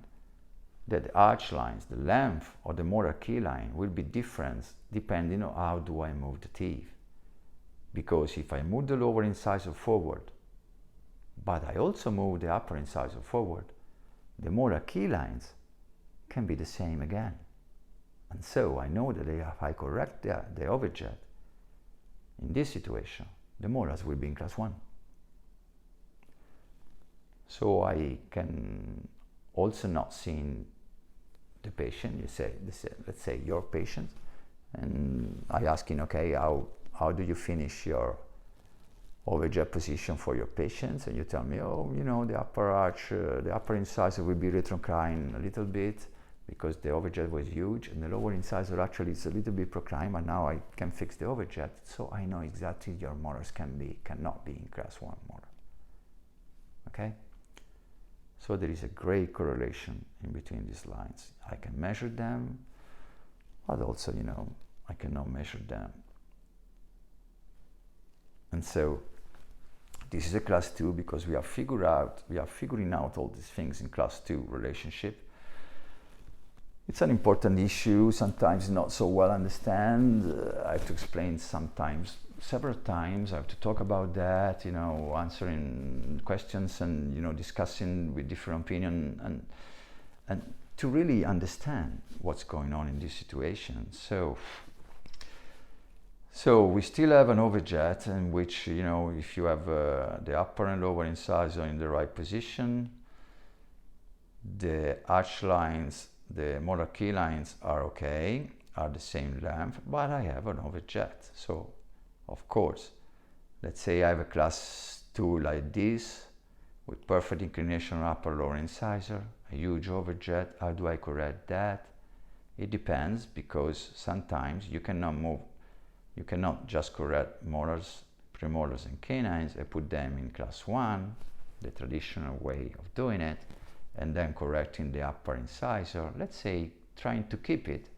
that the arch lines, the length of the molar key line will be different depending on how do I move the teeth. Because if I move the lower incisor forward, but I also move the upper incisor forward, the molar key lines can be the same again. And so I know that if I correct the overjet, in this situation, the molars will be in class 1. So I can also not see the patient, let's say your patient, and I ask him, okay, how do you finish your overjet position for your patients? And you tell me, the upper arch, the upper incisor will be retrocrine a little bit because the overjet was huge, and the lower incisor actually is a little bit procrine, but now I can fix the overjet, so I know exactly your molars cannot be in class 1 molar. Okay? So there is a great correlation in between these lines. I can measure them, but also, I cannot measure them. And so this is a class 2 because we are figuring out all these things in class 2 relationship. It's an important issue, sometimes not so well understand. I have to explain several times. I have to talk about that, answering questions and, discussing with different opinion and to really understand what's going on in this situation. So we still have an overjet in which, if you have the upper and lower incisor in the right position, the arch lines, the molar key lines are okay, are the same length, but I have an overjet. So, of course, let's say I have a class 2 like this, with perfect inclination upper lower incisor, a huge overjet. How do I correct that? It depends, because sometimes you cannot just correct molars, premolars and canines and put them in class 1, the traditional way of doing it, and then correcting the upper incisor, let's say trying to keep it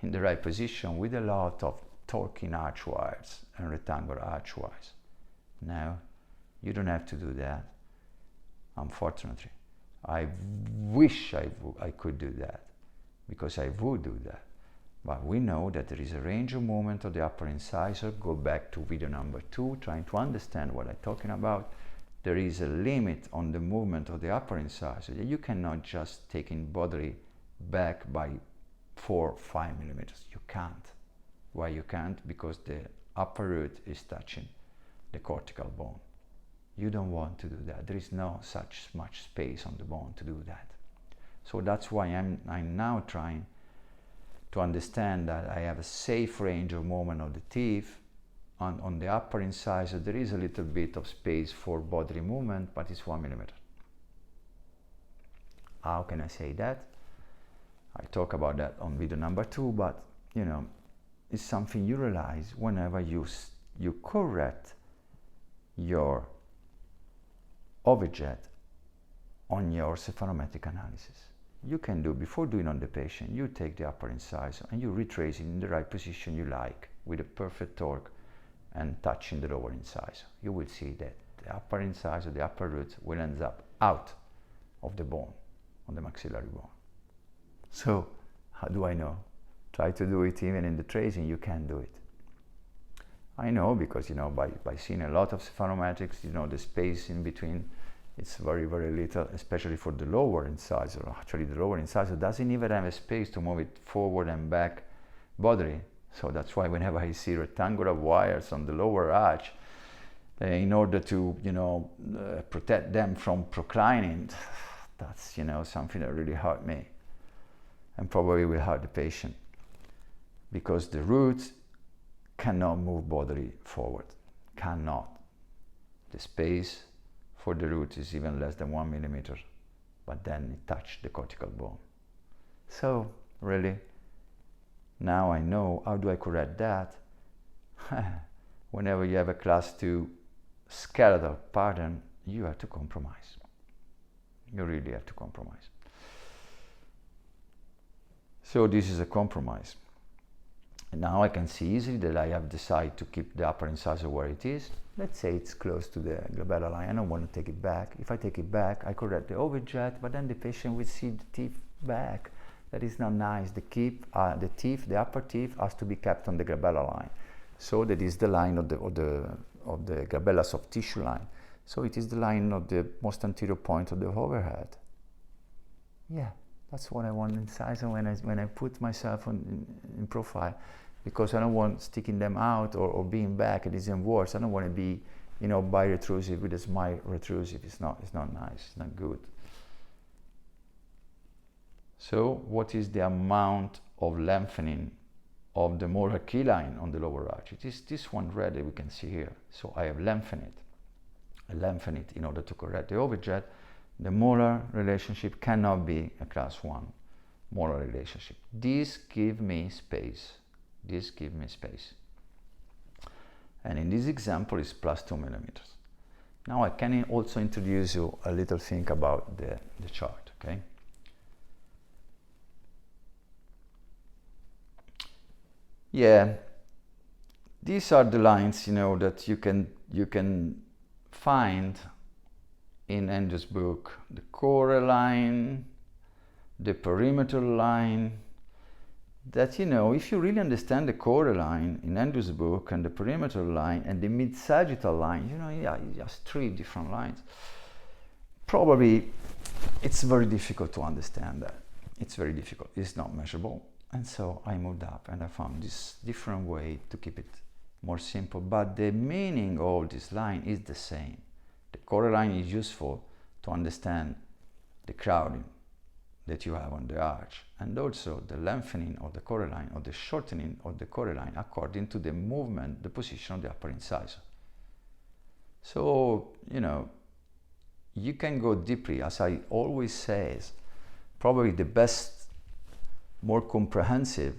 in the right position with a lot of torquing arch wires and rectangular arch wires. No, you don't have to do that, unfortunately. I wish I could do that, because I would do that. But we know that there is a range of movement of the upper incisor. Go back to video number 2, trying to understand what I'm talking about. There is a limit on the movement of the upper incisor. You cannot just take in bodily back by 4 or 5 millimeters. You can't. Why you can't? Because the upper root is touching the cortical bone. You don't want to do that. There is no such much space on the bone to do that. So that's why I'm now trying to understand that I have a safe range of movement of the teeth. On the upper incisor, there is a little bit of space for bodily movement, but it's 1 millimeter. How can I say that? I talk about that on video number 2, but it's something you realize whenever you correct your overjet on your cephalometric analysis. You can do, before doing on the patient, you take the upper incisor and you retrace it in the right position you like, with a perfect torque and touching the lower incisor. You will see that the upper incisor, the upper root, will end up out of the bone, on the maxillary bone. So, how do I know? Try to do it even in the tracing, you can do it. I know because, by seeing a lot of cephalometrics, the space in between, it's very, very little, especially for the lower incisor. Actually, the lower incisor doesn't even have a space to move it forward and back bodily. So that's why whenever I see rectangular wires on the lower arch, in order to, protect them from proclining, that's, something that really hurt me and probably will hurt the patient, because the roots cannot move bodily forward, cannot. The space for the root is even less than 1 millimeter, but then it touched the cortical bone. So really, now I know how do I correct that. Whenever you have a class 2 skeletal pattern, you have to compromise. You really have to compromise. So this is a compromise. And now I can see easily that I have decided to keep the upper incisor where it is. Let's say it's close to the glabellar line. I don't want to take it back. If I take it back, I correct the overjet, but then the patient will see the teeth back. That is not nice. The upper teeth has to be kept on the glabellar line. So that is the line of the glabella soft tissue line. So it is the line of the most anterior point of the overhead. Yeah, that's what I want incisor when I put myself in profile, because I don't want sticking them out or being back. It isn't worse. I don't want to be, biretrusive with a smile retrusive. It's not nice. It's not good. So what is the amount of lengthening of the molar key line on the lower arch? It is this one red that we can see here. So I have lengthened it. I lengthen it in order to correct the overjet. The molar relationship cannot be a class 1 molar relationship. This gives me space. This gives me space. And in this example, it's plus 2 millimeters. Now I can also introduce you a little thing about the chart, okay? Yeah, these are the lines, that you can find in Andrew's book. The core line, the perimeter line. That, if you really understand the core line in Andrew's book and the perimeter line and the mid-sagittal line, just 3 different lines. Probably it's very difficult to understand that. It's very difficult. It's not measurable. And so I moved up and I found this different way to keep it more simple. But the meaning of this line is the same. The core line is useful to understand the crowding that you have on the arch, and also the lengthening of the core line or the shortening of the core line according to the movement, the position of the upper incisor. So, you can go deeply. As I always say, probably the best, more comprehensive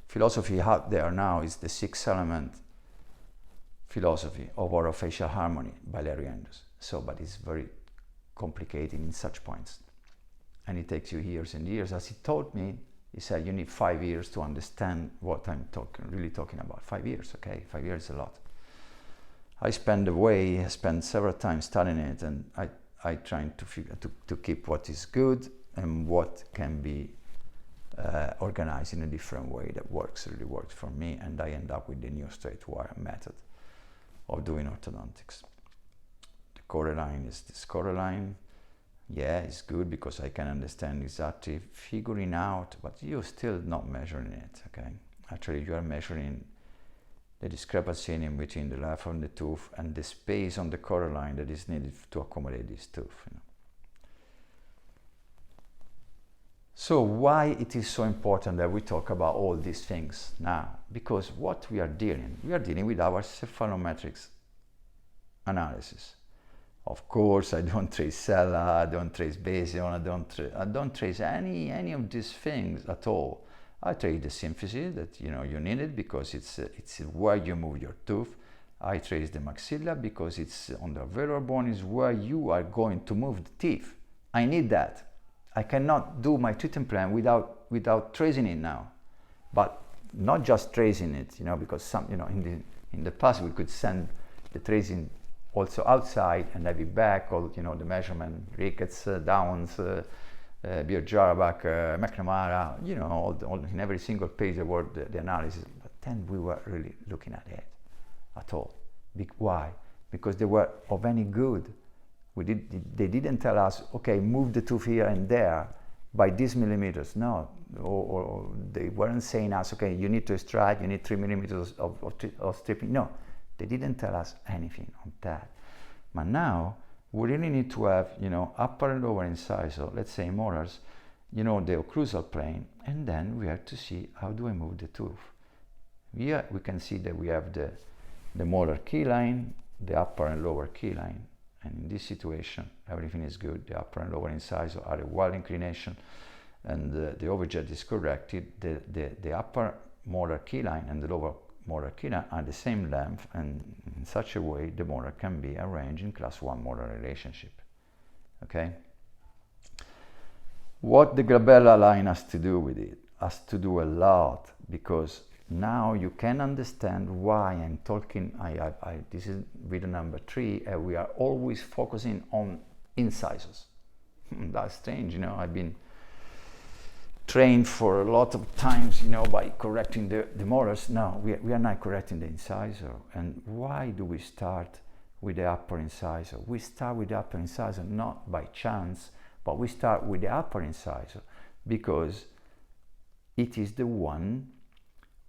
philosophy out there now is the 6-element philosophy of orofacial harmony by Larry Andrews. So, but it's very complicated in such points. And it takes you years and years. As he taught me, he said, you need 5 years to understand what I'm really talking about. 5 years, okay? 5 years is a lot. I spent several times studying it, and I trying to figure to keep what is good and what can be organized in a different way that really works for me, and I end up with the new straight wire method of doing orthodontics. The core line is this core line. Yeah, it's good because I can understand exactly figuring out, but you're still not measuring it, okay? Actually, you are measuring the discrepancy in between the life of the tooth and the space on the core line that is needed to accommodate this tooth. So why it is so important that we talk about all these things now? Because what we are dealing with our cephalometrics analysis. Of course, I don't trace Sella, I don't trace Basion, I don't trace any of these things at all. I trace the symphysis that you need it because it's where you move your tooth. I trace the maxilla because it's on the alveolar bone, is where you are going to move the teeth. I need that. I cannot do my treatment plan without tracing it now, but not just tracing it, because in the past we could send the tracing also outside and have it back, all the measurement, Ricketts, Downs, Björk-Jarabak, McNamara, all in every single page there were the analysis. But then we were really looking at it. at all. Why? Because they were of any good. They didn't tell us, okay, move the tooth here and there by these millimeters. No, or they weren't saying us, okay, you need to extract, you need 3 millimeters of stripping. No, they didn't tell us anything on that. But now we really need to have, upper and lower incisor, let's say molars, the occlusal plane, and then we have to see how do I move the tooth. Here we can see that we have the molar key line, the upper and lower key line, and in this situation everything is good. The upper and lower incisor are a wide inclination, and the overjet is corrected. The upper molar key line and the lower molar key line are the same length, and in such a way the molar can be arranged in class 1 molar relationship. Okay? What the glabella line has to do with it has to do a lot, because now you can understand why I'm talking. This is video number 3, and we are always focusing on incisors. That's strange, I've been trained for a lot of times, by correcting the molars. No, we are not correcting the incisor. And why do we start with the upper incisor? We start with the upper incisor not by chance, but we start with the upper incisor because it is the one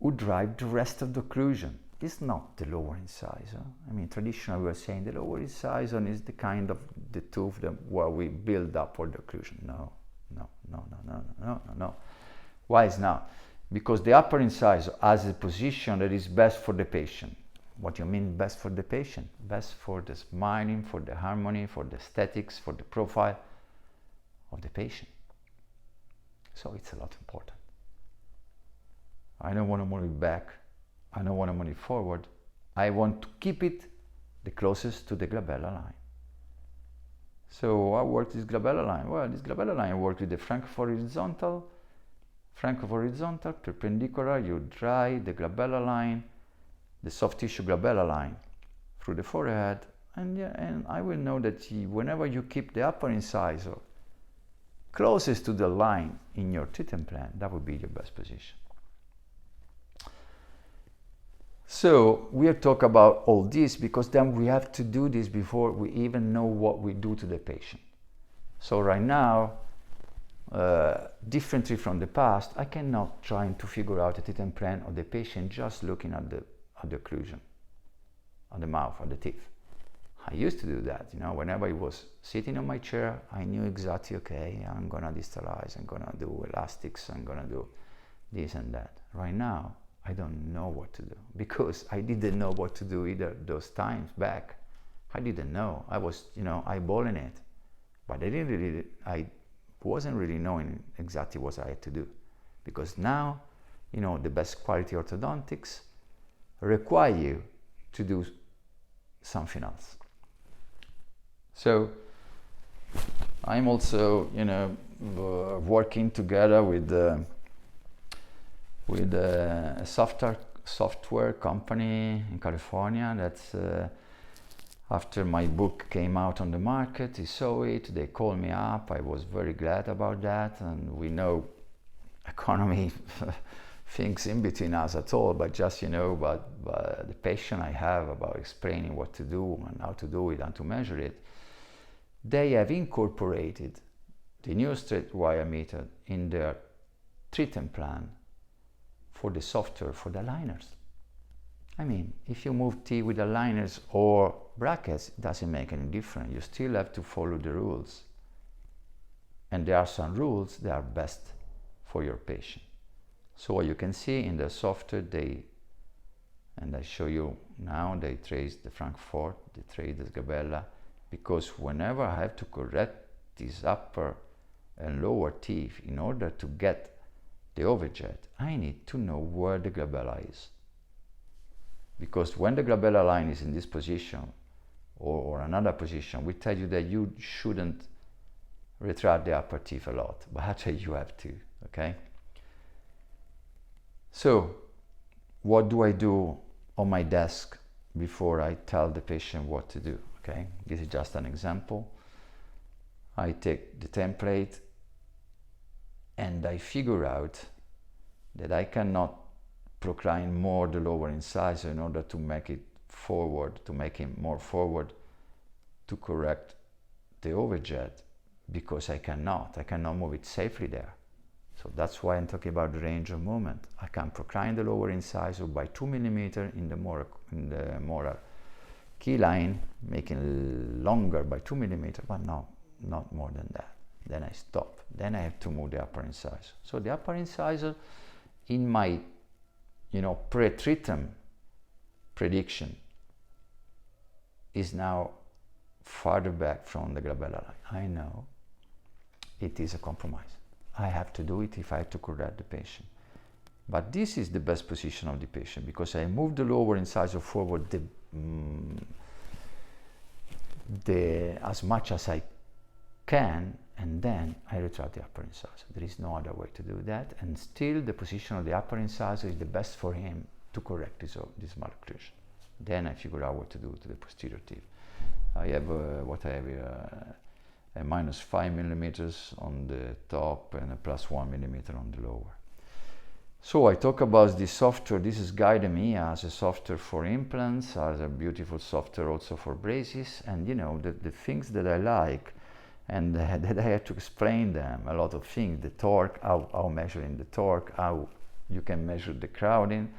who drives the rest of the occlusion. It's not the lower incisor. I mean, traditionally we were saying the lower incisor is the kind of the tooth where we build up all the occlusion. No. Why is not? Because the upper incisor has a position that is best for the patient. What do you mean best for the patient? Best for the smiling, for the harmony, for the aesthetics, for the profile of the patient. So it's a lot important. I don't want to move it back. I don't want to move it forward. I want to keep it the closest to the glabella line. So I work this glabella line. Well, this glabella line I work with the Frankfurt horizontal, perpendicular. You drive the glabella line, the soft tissue glabella line through the forehead, and I will know that whenever you keep the upper incisor closest to the line in your treatment plan, that would be your best position. So we have talked about all this because then we have to do this before we even know what we do to the patient. So right now, differently from the past, I cannot try to figure out a treatment plan of the patient just looking at the occlusion, at the mouth, at the teeth. I used to do that, whenever I was sitting on my chair, I knew exactly, okay, I'm gonna distalize, I'm gonna do elastics, I'm gonna do this and that. Right now, I don't know what to do because I didn't know what to do either those times back. I didn't know. I was, eyeballing it, but I wasn't really knowing exactly what I had to do, because now, the best quality orthodontics require you to do something else. So I'm also, working together with a software company in California that's after my book came out on the market, they saw it, they called me up. I was very glad about that, and we know economy things in between us at all, but just about the passion I have about explaining what to do and how to do it and to measure it. They have incorporated the new straight wire method in their treatment plan for the software for the aligners. I mean, if you move teeth with aligners or brackets, it doesn't make any difference. You still have to follow the rules. And there are some rules that are best for your patient. So what you can see in the software, and I show you now, they trace the Frankfurt, they trace the glabella, because whenever I have to correct these upper and lower teeth in order to get the overjet, I need to know where the glabella is. Because when the glabella line is in this position or another position, we tell you that you shouldn't retract the upper teeth a lot, but actually you have to, okay? So what do I do on my desk before I tell the patient what to do, okay? This is just an example. I take the template and I figure out that I cannot procline more the lower incisor in order to make it forward, to make him more forward to correct the overjet, because I cannot move it safely there. So that's why I'm talking about the range of movement. I can procline the lower incisor by 2 millimeters in the molar key line, making longer by 2 millimeters, but no, not more than that. Then I stop. Then I have to move the upper incisor. So the upper incisor, in my, pre-treatment prediction, is now farther back from the glabella line. I know it is a compromise. I have to do it if I have to correct the patient. But this is the best position of the patient, because I move the lower incisor forward as much as I can, and then I retract the upper incisor. There is no other way to do that, and still the position of the upper incisor is the best for him to correct this malocclusion. Then I figure out what to do to the posterior teeth. I have a minus 5 millimeters on the top and a plus 1 millimeter on the lower. So I talk about this software. This is GuideMia as a software for implants, as a beautiful software also for braces. And the things that I like, and that I had to explain them, a lot of things, the torque, how measuring the torque, how you can measure the crowding,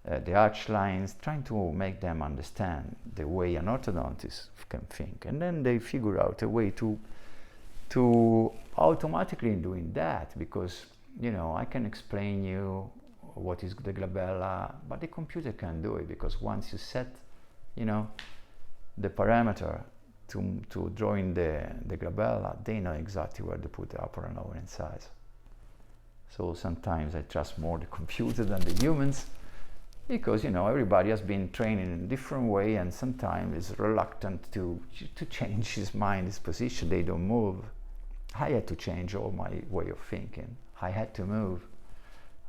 the arch lines, trying to make them understand the way an orthodontist can think. And then they figure out a way to automatically doing that, because I can explain you what is the glabella, but the computer can do it, because once you set the parameter to draw in the glabella, they know exactly where to put the upper and lower incisor. So sometimes I trust more the computer than the humans, because everybody has been trained in a different way, and sometimes is reluctant to change his mind, his position. They don't move. I had to change all my way of thinking. I had to move.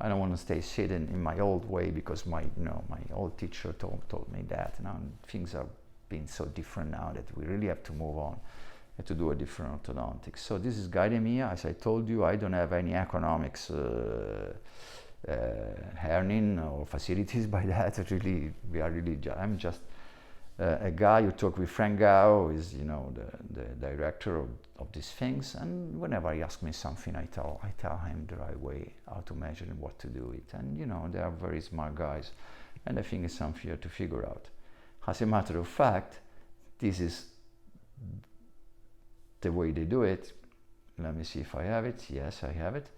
I don't want to stay sitting in my old way, because my old teacher told me that. Now things are being so different now that we really have to move on and to do a different orthodontics. So this is GuideMia. As I told you, I don't have any economics earning or facilities by that. I'm just a guy who talked with Frank Gao, who is the director of these things, and whenever he asks me something, I tell him the right way, how to measure and what to do it. And they are very smart guys, and I think it's something you have to figure out. As a matter of fact, this is the way they do it. Let me see if I have it. Yes, I have it.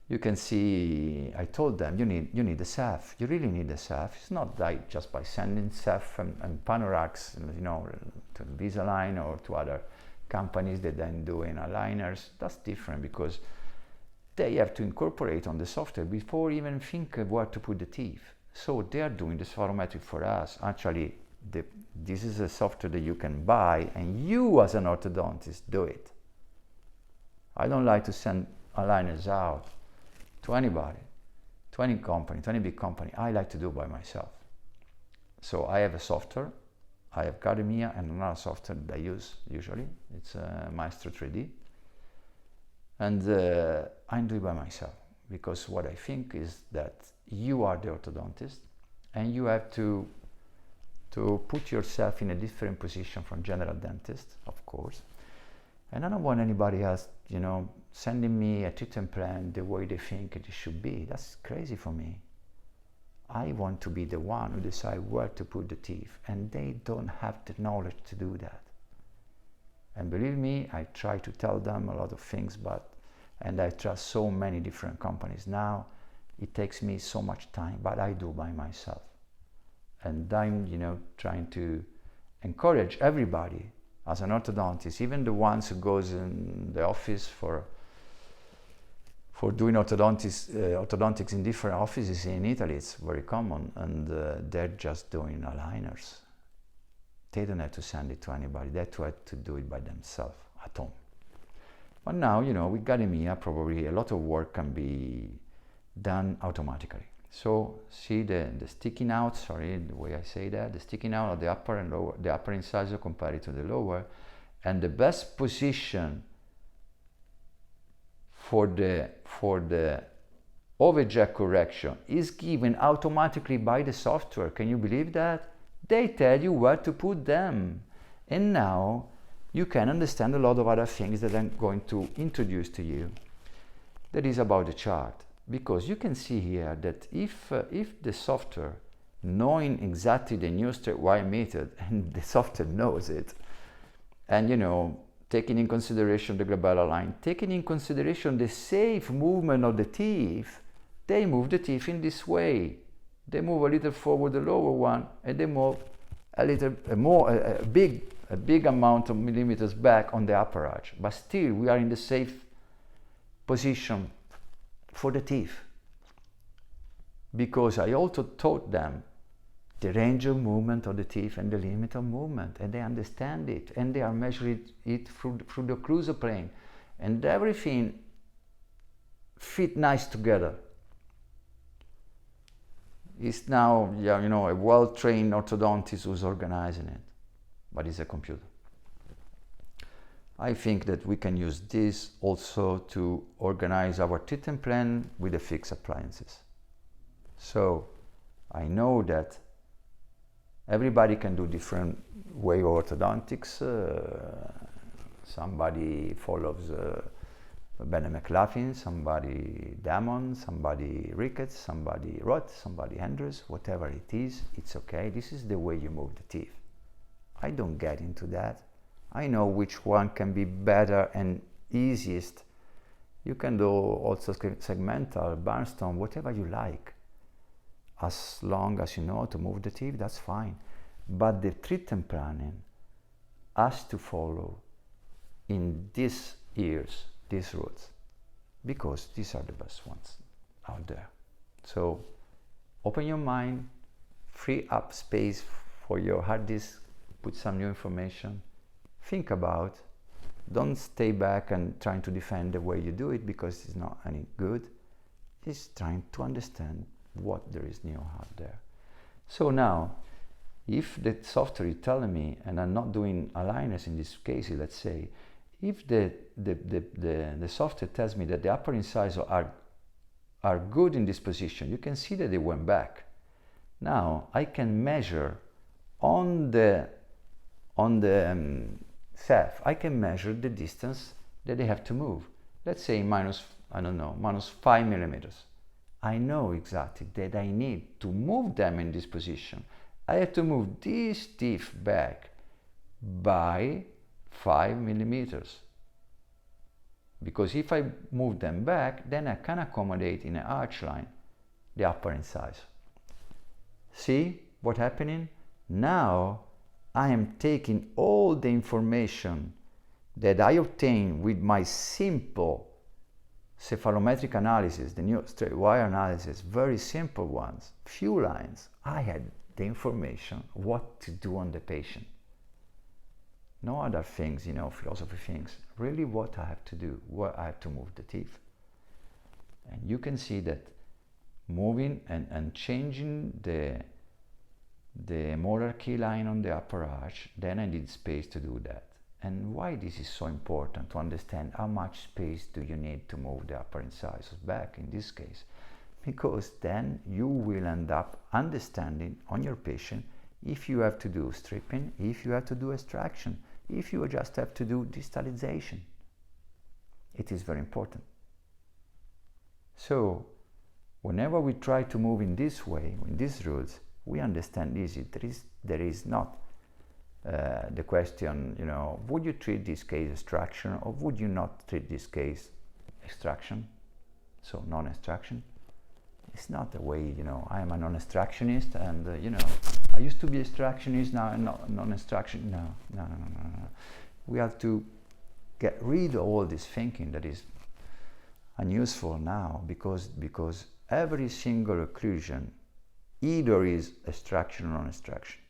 You can see, I told them, you need a SAF. You really need a SAF. It's not like just by sending SAF and Panorax, to Invisalign or to other companies that then doing aligners. That's different, because they have to incorporate on the software before even think of where to put the teeth. So they are doing the spirometric for us. Actually, this is a software that you can buy, and you as an orthodontist do it. I don't like to send aligners out to anybody, to any company, to any big company. I like to do it by myself. So I have a software. I have GuideMia and another software that I use usually. It's Maestro 3D. And I do it by myself, because what I think is that you are the orthodontist, and you have to put yourself in a different position from general dentist, of course. And I don't want anybody else, sending me a treatment plan the way they think it should be. That's crazy for me. I want to be the one who decides where to put the teeth, and they don't have the knowledge to do that. And believe me, I try to tell them a lot of things, and I trust so many different companies now. It takes me so much time, but I do by myself. And I'm, trying to encourage everybody as an orthodontist, even the ones who goes in the office for doing orthodontics in different offices in Italy. It's very common, and they're just doing aligners. They don't have to send it to anybody. They have to do it by themselves at home. But now, with GuideMia, probably a lot of work can be done automatically. So see the sticking out, sorry, the way I say that, the sticking out of the upper and lower, the upper incisor compared to the lower, and the best position for the overjet correction is given automatically by the software. Can you believe that? They tell you where to put them. And now you can understand a lot of other things that I'm going to introduce to you. That is about the chart. Because you can see here that if the software, knowing exactly the new straight wire method, and the software knows it, and taking in consideration the glabellar line, taking in consideration the safe movement of the teeth, they move the teeth in this way. They move a little forward the lower one, and they move a little more, a big amount of millimeters back on the upper arch. But still, we are in the safe position for the teeth. Because I also taught them the range of movement of the teeth and the limit of movement, and they understand it, and they are measuring it through the occlusal plane, and everything fit nice together. It's now, a well-trained orthodontist who's organizing it, but it's a computer. I think that we can use this also to organize our treatment plan with the fixed appliances. So I know that everybody can do different way of orthodontics. Somebody follows Ben McLaughlin, somebody Damon, somebody Ricketts, somebody Roth, somebody Andrews, whatever it is, it's okay. This is the way you move the teeth. I don't get into that. I know which one can be better and easiest. You can do also segmental, Bernstone, whatever you like. As long as you know how to move the teeth, that's fine. But the treatment planning has to follow in these years, these routes, because these are the best ones out there. So open your mind, free up space for your hard disk, put some new information, think about, don't stay back and trying to defend the way you do it because it's not any good. It's trying to understand what there is new out there. So now, if the software is telling me, and I'm not doing aligners in this case, let's say, if the software tells me that the upper incisors are good in this position, you can see that they went back. Now I can measure on the ceph, I can measure the distance that they have to move. Let's say minus 5 millimeters. I know exactly that I need to move them in this position. I have to move these teeth back by 5 millimeters. Because if I move them back, then I can accommodate in an arch line the upper incisor. See what's happening? Now I am taking all the information that I obtained with my simple cephalometric analysis, the new straight wire analysis, very simple ones, few lines. I had the information what to do on the patient. No other things, philosophy things. Really what I have to do, where I have to move the teeth. And you can see that moving and changing the molar key line on the upper arch, then I need space to do that. And why this is so important to understand how much space do you need to move the upper incisors back in this case. Because then you will end up understanding on your patient if you have to do stripping, if you have to do extraction, if you just have to do distalization. It is very important. So whenever we try to move in this way, in these rules, we understand easy. There is not the question, would you treat this case extraction or would you not treat this case extraction? So non-extraction. It's not the way, I am a non-extractionist and, I used to be extractionist, now I'm not non-extraction. No. We have to get rid of all this thinking that is unuseful now because every single occlusion either is extraction or non-extraction.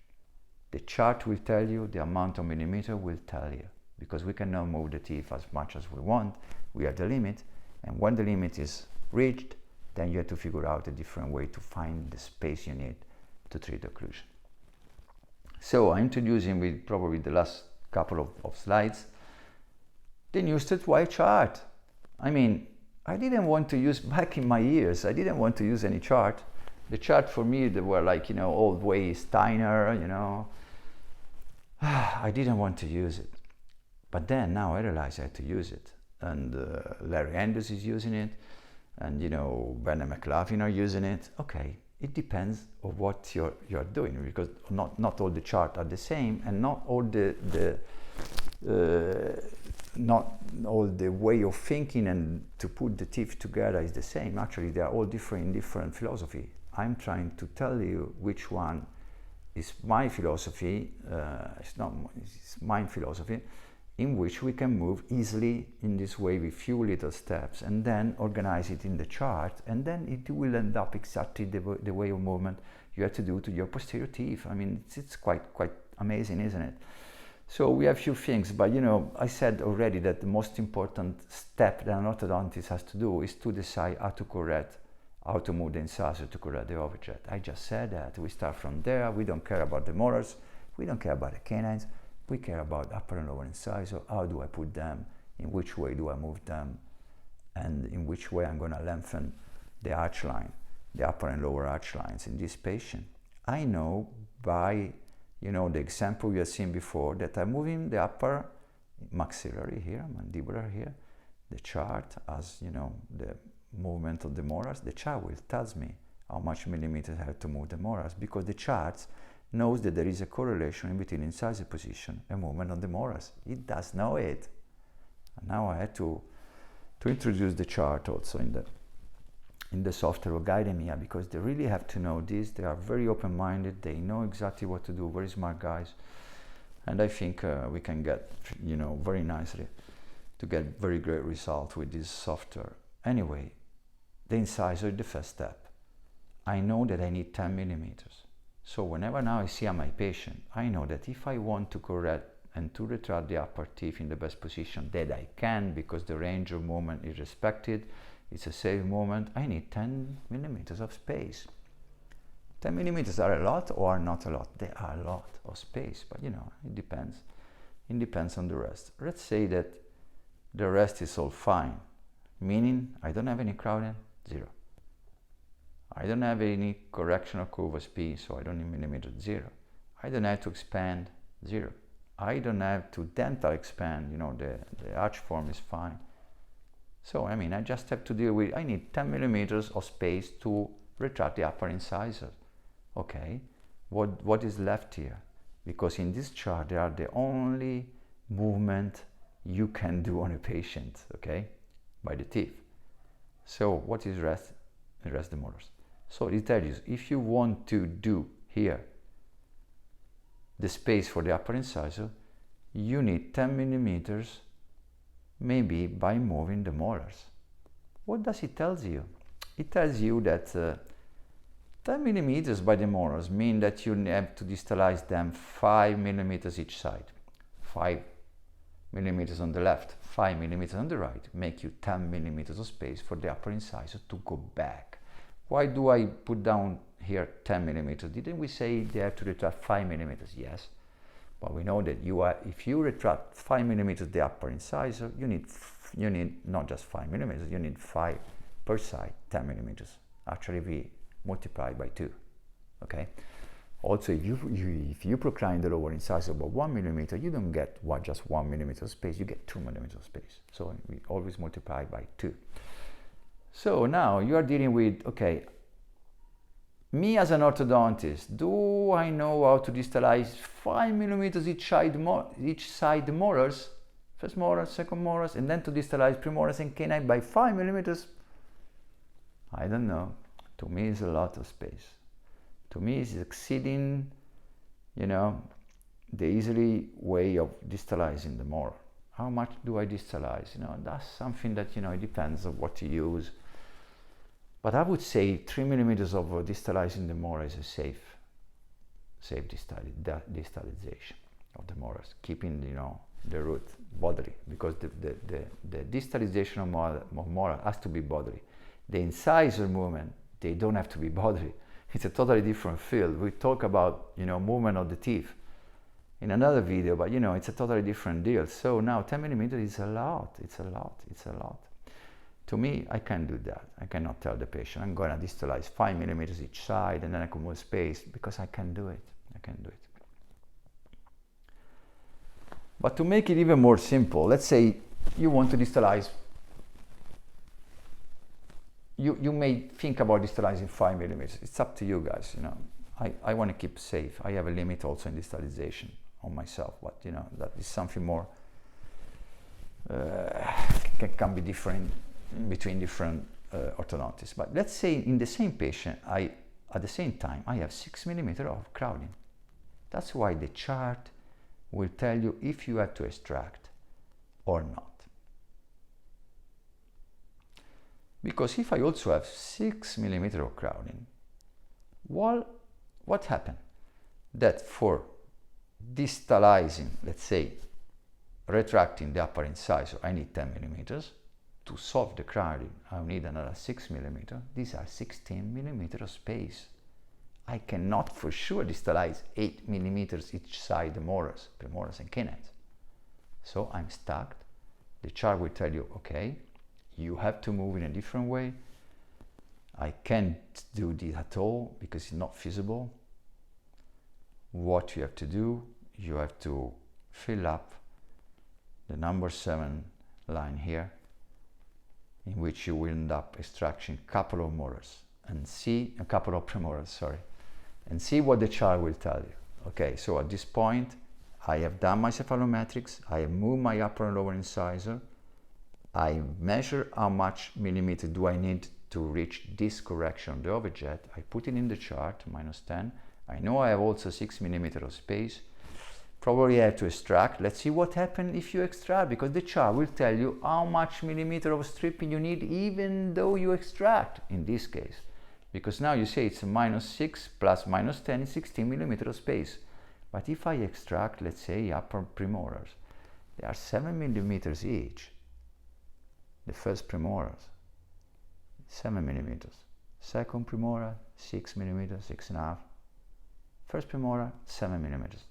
The chart will tell you, the amount of millimeter will tell you, because we cannot move the teeth as much as we want. We have the limit, and when the limit is reached, then you have to figure out a different way to find the space you need to treat occlusion. So I'm introducing with probably the last couple of slides the new straight wire chart. I mean, I didn't want to use, back in my years, I didn't want to use any chart The chart for me, they were like, old way Steiner, I didn't want to use it. But then now I realized I had to use it. And Larry Andrews is using it. And, Bernard McLaughlin are using it. Okay, it depends on what you're doing, because not all the charts are the same, and not all not all the way of thinking and to put the teeth together is the same. Actually, they are all different in different philosophy. I'm trying to tell you which one is my philosophy. It's my philosophy, in which we can move easily in this way with few little steps, and then organize it in the chart, and then it will end up exactly the way of movement you have to do to your posterior teeth. I mean, it's quite amazing, isn't it? So we have few things, but I said already that the most important step that an orthodontist has to do is to decide how to move the incisor to correct the overjet. I just said that. We start from there. We don't care about the molars. We don't care about the canines. We care about upper and lower incisor. How do I put them? In which way do I move them? And in which way I'm going to lengthen the arch line, the upper and lower arch lines in this patient. I know by the example you have seen before, that I'm moving the upper maxillary here, mandibular here. The chart, as the movement of the molars, the chart will tells me how much millimeters I have to move the molars, because the chart knows that there is a correlation in between incisor position and movement of the molars. It does know it. And now I had to introduce the chart also in the software of guiding me, because they really have to know this. They are very open-minded. They know exactly what to do. Very smart guys. And I think we can get, very nicely to get very great result with this software. Anyway, the incisor is the first step. I know that I need 10 millimeters. So whenever now I see on my patient, I know that if I want to correct and to retract the upper teeth in the best position that I can, because the range of movement is respected, it's a safe movement, I need 10 millimeters of space. 10 millimeters are a lot or are not a lot? They are a lot of space, but it depends. It depends on the rest. Let's say that the rest is all fine, meaning I don't have any crowding, 0. I don't have any correction of curve of speed, so I don't need millimeters, 0. I don't have to expand, 0. I don't have to dental expand, the arch form is fine. So, I just have to deal with, I need 10 millimeters of space to retract the upper incisor. Okay, what is left here? Because in this chart, they are the only movement you can do on a patient, okay, by the teeth. So, what is rest? The rest the molars. So, it tells you, if you want to do here the space for the upper incisor, you need 10 millimeters maybe by moving the molars. What does it tell you? It tells you that 10 millimeters by the molars mean that you have to distalize them 5 millimeters each side. 5 millimeters on the left, 5 millimeters on the right, make you 10 millimeters of space for the upper incisor to go back. Why do I put down here 10 millimeters? Didn't we say they have to retract 5 millimeters? Yes. But we know that if you retract 5 millimeters the upper incisor, you need not just 5 millimeters, you need 5 per side, 10 millimeters. Actually, we multiply by 2. Okay. Also, if you procline the lower incisor by 1 millimeter, you don't get just 1 millimeter of space, you get 2 millimeters of space. So we always multiply by 2. So now you are dealing with, okay, me as an orthodontist, do I know how to distalize 5 millimeters each side molars, first molars, second molars, and then to distalize premolars and canine by 5 millimeters? I don't know. To me, it's a lot of space. To me, it's exceeding, the easy way of distalizing the molar. How much do I distalize? That's something that, it depends on what you use. But I would say 3 millimeters of distalizing the molar is a safe distalization of the molars, keeping, the root bodily, because the distalization of molar has to be bodily. The incisor movement, they don't have to be bodily. It's a totally different field. We talk about, movement of the teeth in another video, but it's a totally different deal. So now 10 millimeters is a lot. It's a lot. To me, I can't do that. I cannot tell the patient, I'm going to distalize 5 millimeters each side and then I can move space, because I can do it. I can do it. But to make it even more simple, let's say you want to distalize. You may think about distalizing 5 millimeters. It's up to you guys, you know. I want to keep safe. I have a limit also in distalization on myself, but you know, that is something more, can be different between different orthodontists. But let's say in the same patient, at the same time, I have 6 millimeters of crowding. That's why the chart will tell you if you have to extract or not. Because if I also have 6 millimeters of crowding, well, what happened? That for distalizing, let's say, retracting the upper incisor, I need 10 millimeters. To solve the crowding, I need another 6 millimeters. These are 16 millimeters of space. I cannot for sure distalize 8 millimeters each side, the molars, premolars and canines. So I'm stuck. The chart will tell you, okay, you have to move in a different way. I can't do this at all because it's not feasible. What you have to do, you have to fill up the number 7 line here, in which you will end up extracting a couple of molars and see a couple of premolars, sorry, and see what the chart will tell you. Okay, so at this point, I have done my cephalometrics, I have moved my upper and lower incisor, I measure how much millimeter do I need to reach this correction of the overjet. I put it in the chart, -10. I know I have also 6 millimeters of space. Probably I have to extract. Let's see what happens if you extract, because the chart will tell you how much millimeter of stripping you need even though you extract, in this case. Because now you say it's -6 plus -10 is 16 millimeters of space. But if I extract, let's say, upper premolars, they are 7 millimeters each. The first premolars, 7 millimeters. Second premolar, 6 millimeters, 6.5. First premolar, 7 millimeters.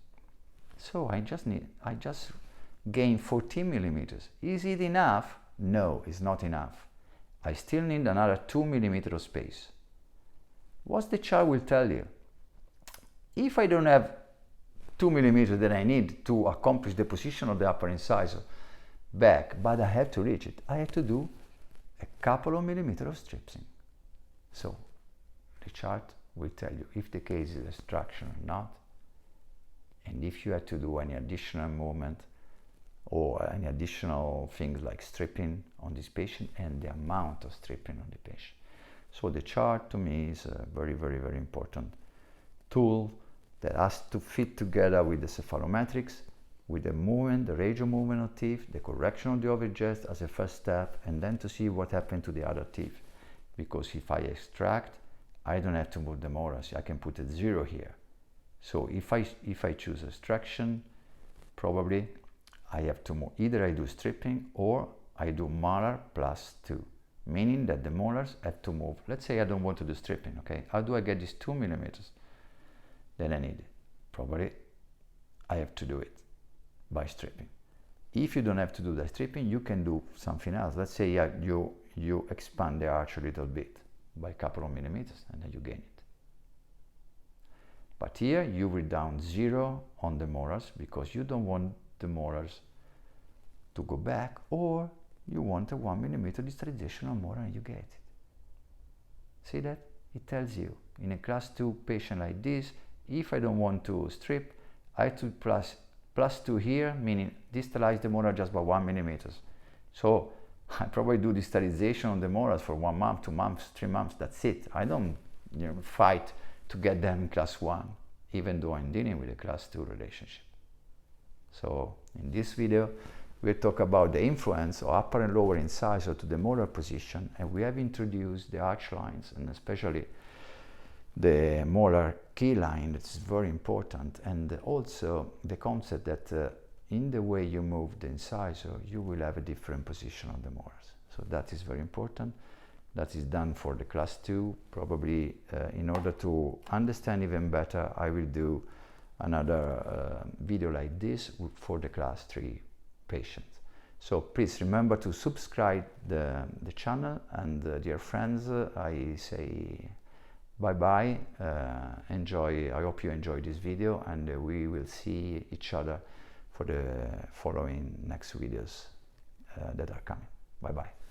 So I just gain 14 millimeters. Is it enough? No, it's not enough. I still need another 2 millimeters of space. What the chart will tell you? If I don't have 2 millimeters that I need to accomplish the position of the upper incisor back, but I have to reach it, I have to do a couple of millimeters of stripsing. So the chart will tell you if the case is extraction or not, and if you have to do any additional movement or any additional things like stripping on this patient and the amount of stripping on the patient. So the chart to me is a very, very, very important tool that has to fit together with the cephalometrics, with the movement, the radial movement of teeth, the correction of the overjet as a first step, and then to see what happened to the other teeth. Because if I extract, I don't have to move the molars. I can put a 0 here. So if I choose extraction, probably I have to move. Either I do stripping or I do molar +2, meaning that the molars have to move. Let's say I don't want to do stripping, okay? How do I get these 2 millimeters? Then I need it. Probably I have to do it by stripping. If you don't have to do the stripping, you can do something else. Let's say you expand the arch a little bit by a couple of millimeters and then you gain it. But here you will down 0 on the molars because you don't want the molars to go back, or you want a 1 millimeter distalization on molar and you get it. See that? It tells you in a class 2 patient like this, if I don't want to strip, I have to +2 here, meaning distalize the molar just by 1 millimeter. So I probably do distalization on the molars for 1 month, 2 months, 3 months, that's it. I don't fight to get them in class 1, even though I'm dealing with a class 2 relationship. So in this video, we'll talk about the influence of upper and lower incisor to the molar position, and we have introduced the arch lines, and especially the molar key line, that's very important, and also the concept that in the way you move the incisor, you will have a different position on the molars. So that is very important. That is done for the class 2. Probably in order to understand even better, I will do another video like this for the class 3 patients. So please remember to subscribe the channel, and dear friends, I say bye bye. Enjoy. I hope you enjoyed this video, and we will see each other for the following next videos that are coming. Bye bye.